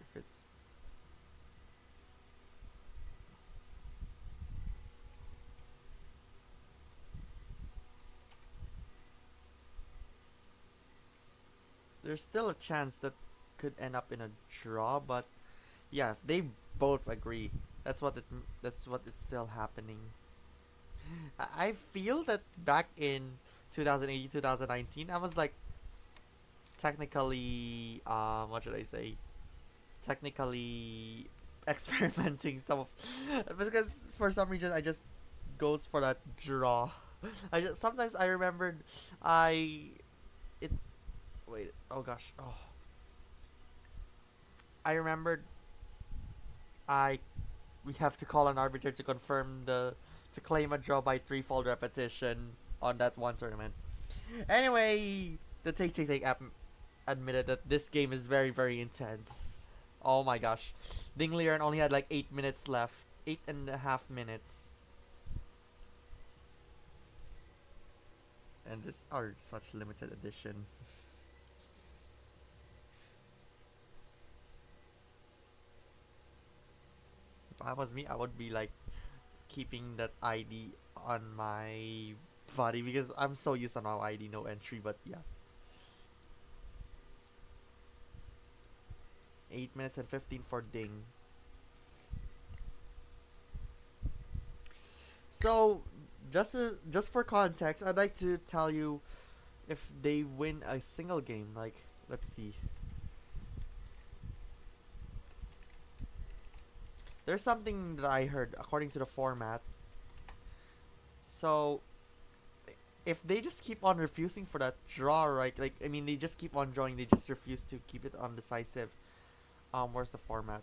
If it's... There's still a chance that could end up in a draw, but yeah, if they both agree, that's what it's still happening. I feel that back in 2018, 2019, I was like technically what should I say? Technically experimenting some of because for some reason I just goes for that draw. Sometimes I remembered wait, oh gosh. Oh. I remembered we have to call an arbiter to confirm to claim a draw by threefold repetition on that one tournament. Anyway, the Take app admitted that this game is very, very intense. Oh my gosh. Ding Liren only had like 8 minutes left. 8.5 minutes. And this are such limited edition. If I was me, I would be like keeping that ID on my body because I'm so used to now ID no entry, but yeah. 8 minutes and 15 for Ding. So just for context, I'd like to tell you if they win a single game, like let's see. There's something that I heard according to the format. So if they just keep on refusing for that draw, right? Like I mean, they just keep on drawing. They just refuse to keep it undecisive. Where's the format?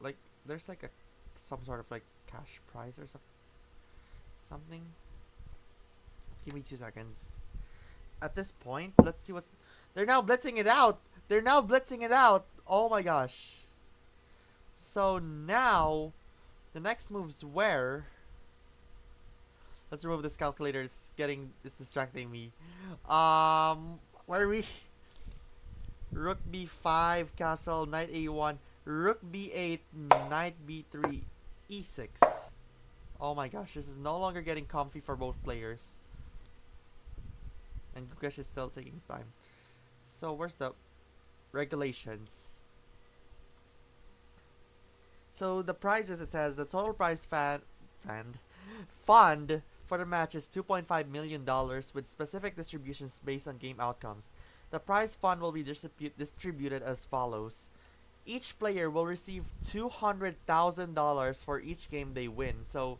Like there's like some sort of like cash prize or something. Give me 2 seconds. At this point, let's see what's. They're now blitzing it out. They're now blitzing it out. Oh my gosh. So now, the next move's where? Let's remove this calculator. It's distracting me. Where are we? Rook b5, castle, knight a1, rook b8, knight b3, e6. Oh my gosh, this is no longer getting comfy for both players. And Gukesh is still taking his time. So where's the regulations? So the prizes, it says the total prize fund for the match is $2.5 million with specific distributions based on game outcomes. The prize fund will be distributed as follows. Each player will receive $200,000 for each game they win. So,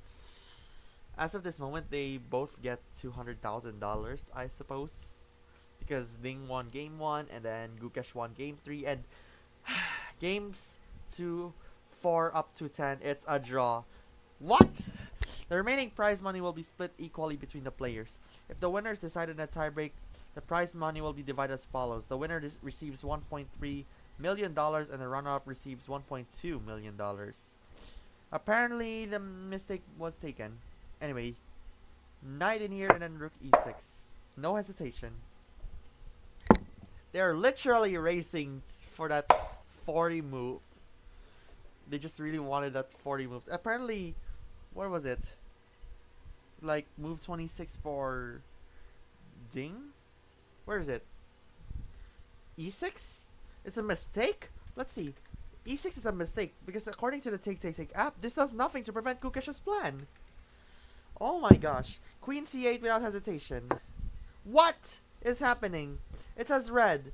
as of this moment, they both get $200,000, I suppose. Because Ding won game 1, and then Gukesh won game 3, and games 2, 4 up to 10, it's a draw. What? The remaining prize money will be split equally between the players. If the winner is decided in a tiebreak, the prize money will be divided as follows. The winner receives $1.3 million and the runner-up receives $1.2 million. Apparently, the mistake was taken. Anyway, knight in here and then rook e6. No hesitation. They're literally racing for that 40 move. They just really wanted that 40 moves. Apparently, what was it? Like move 26 for Ding? Where is it? E6? It's a mistake? Let's see. E6 is a mistake because according to the Take app, this does nothing to prevent Gukesh's plan. Oh my gosh. Queen c8 without hesitation. What is happening? It says red.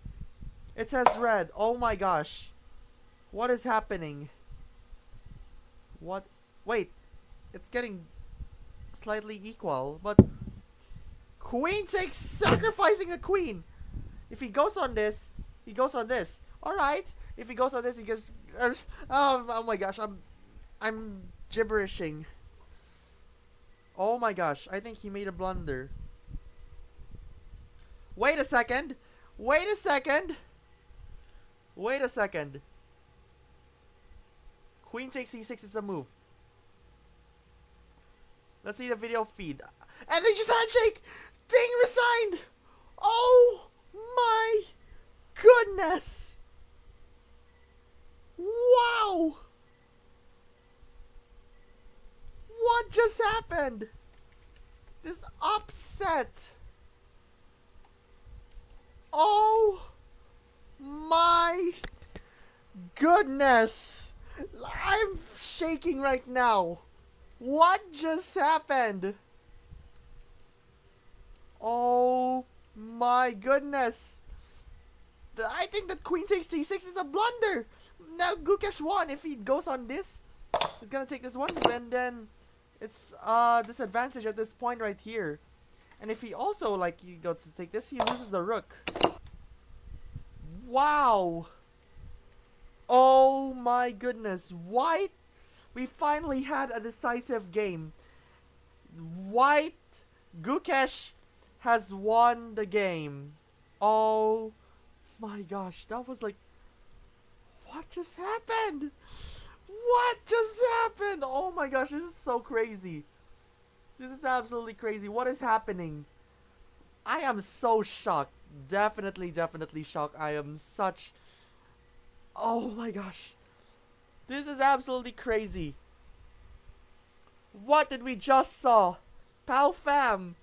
It says red. Oh my gosh. What is happening? What? Wait. It's getting slightly equal, but queen takes, sacrificing the queen. If he goes on this, he goes on this. Alright. If he goes on this, he goes. Oh my gosh. I'm gibberishing. Oh my gosh. I think he made a blunder. Wait a second. Wait a second. Wait a second. Queen takes c6 is the move. Let's see the video feed. And they just handshake! Ding resigned! Oh my goodness! Wow! What just happened? This upset! Oh my goodness! I'm shaking right now. What just happened? Oh my goodness. I think that queen takes c6 is a blunder. Now Gukesh won. If he goes on this, he's gonna take this one, and then it's disadvantage at this point right here. And if he also he goes to take this, he loses the rook. Wow. Oh my goodness. White, we finally had a decisive game. White, Gukesh has won the game. Oh my gosh, that was like, what just happened? What just happened? Oh my gosh, this is so crazy. This is absolutely crazy. What is happening? I am so shocked. Definitely shocked. I am such... Oh my gosh. This is absolutely crazy. What did we just saw? POW fam.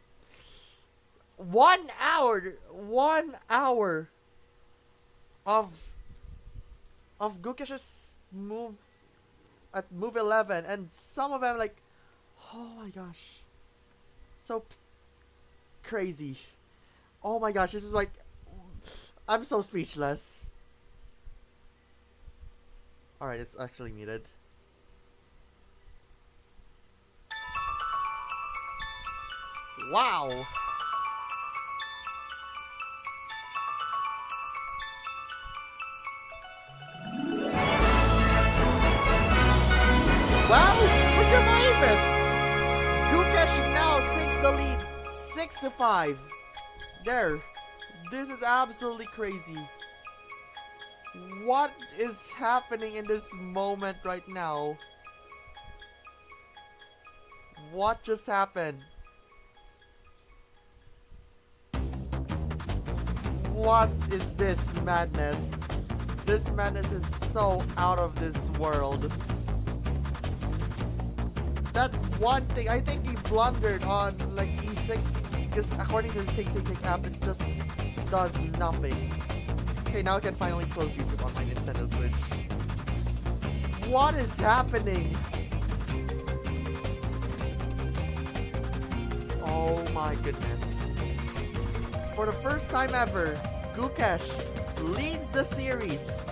1 hour. 1 hour of Gukesh's move at move 11, and some of them like, oh my gosh, so crazy. Oh my gosh, this is like, I'm so speechless. Alright, it's actually muted. Wow. Well, would you believe it? Gukesh now takes the lead 6-5. There. This is absolutely crazy. What is happening in this moment right now? What just happened? What is this madness? This madness is so out of this world. That one thing. I think he blundered on like E6 because according to the Tick app, it just does nothing. Okay, now I can finally close YouTube on my Nintendo Switch. What is happening? Oh my goodness. For the first time ever, Gukesh leads the series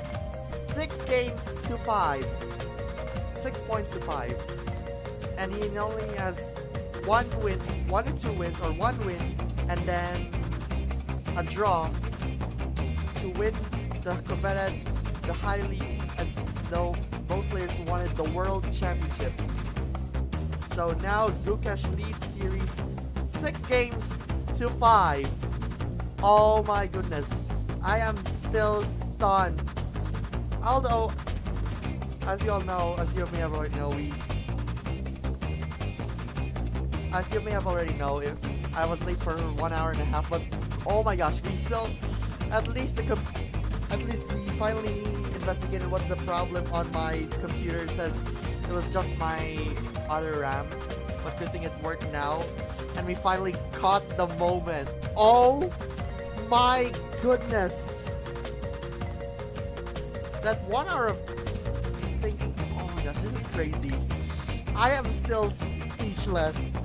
6 games to 5. 6 points to 5. And he only has 1 win, 1 and 2 wins, or 1 win, and then a draw to win the coveted, the highly, and though both players wanted the World Championship. So now Gukesh leads series 6 games to 5. Oh my goodness. I am still stunned. Although, as you all know, as you may have already know, if I was late for 1 hour and a half, but oh my gosh, we still, at least we finally investigated what's the problem on my computer. It says it was just my other RAM, but good thing it worked now, and we finally caught the moment. Oh my goodness! That 1 hour of thinking, oh my gosh, this is crazy. I am still speechless.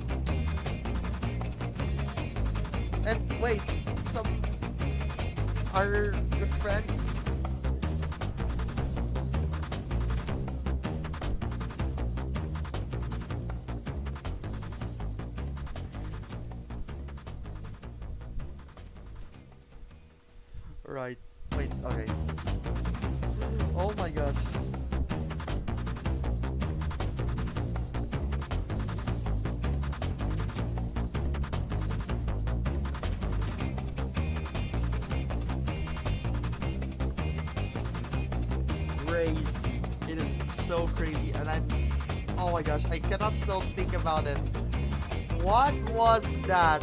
And wait, our good friend. Right, wait, okay. Oh my gosh. Crazy. It is so crazy, and oh my gosh, I cannot still think about it. What was that?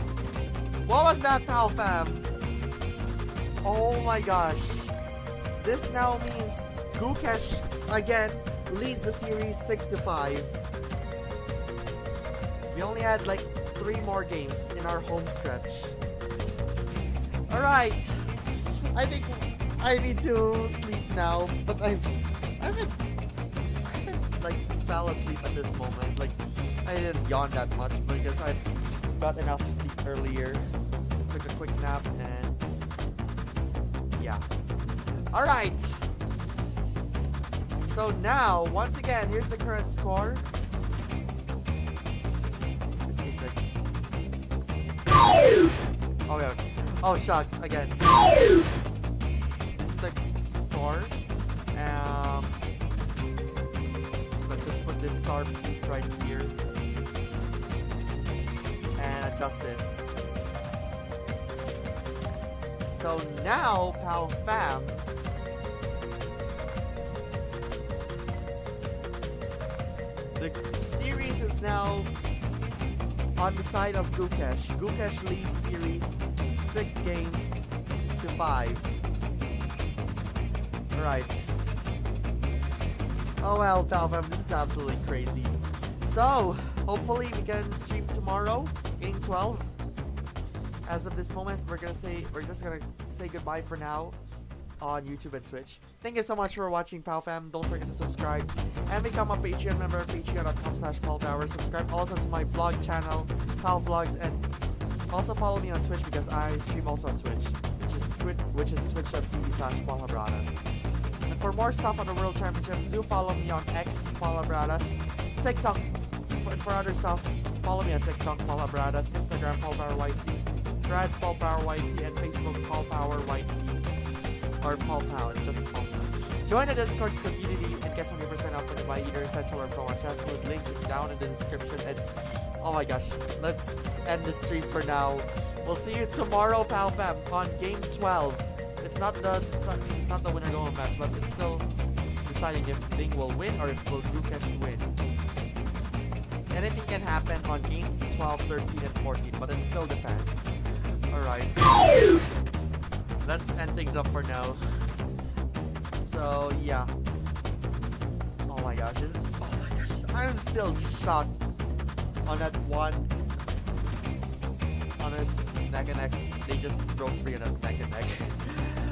What was that, POW fam? Oh my gosh. This now means Gukesh again leads the series 6 to 5. We only had like 3 more games in our home stretch. Alright. I think I need to sleep now, but I haven't like fell asleep at this moment. Like I didn't yawn that much because I've got enough sleep earlier. Took a quick nap and yeah. Alright. So now, once again, here's the current score. Oh yeah. Oh shucks, again. This is the score. Let's just put this star piece right here. And adjust this. So now, POW fam, the series is now on the side of Gukesh. Gukesh leads series 6 games to 5. Alright. Oh well, POW fam, this is absolutely crazy. So, hopefully we can stream tomorrow, game 12. As of this moment, we're just gonna say goodbye for now on YouTube and Twitch. Thank you so much for watching, POW fam. Don't forget to subscribe and become a Patreon member at patreon.com/PaulPower. Subscribe also to my vlog channel, POW Vlogs, and also follow me on Twitch because I stream also on Twitch, which is twitch.tv/Paul Habaradas. And for more stuff on the World Championship, do follow me on X, Paul Habaradas, TikTok, and for other stuff, follow me on TikTok, Paul Habaradas, Instagram, Paul Power YT, Threads, Paul Power YT, and Facebook, Paul Power YT. Or Paul POW, it's just Paul POW. Join the Discord community and get 20% off with my either Essential or Pro One chest food. Links is down in the description. And oh my gosh, let's end the stream for now. We'll see you tomorrow, POW fam, on game 12. It's not the winner go home match, but it's still deciding if Bing will win or if will Gukesh win. Anything can happen on games 12, 13, and 14, but it still depends. Alright. Let's end things up for now. So yeah. Oh my gosh, I'm still shocked on that one, on his neck and neck, they just broke free on that neck and neck.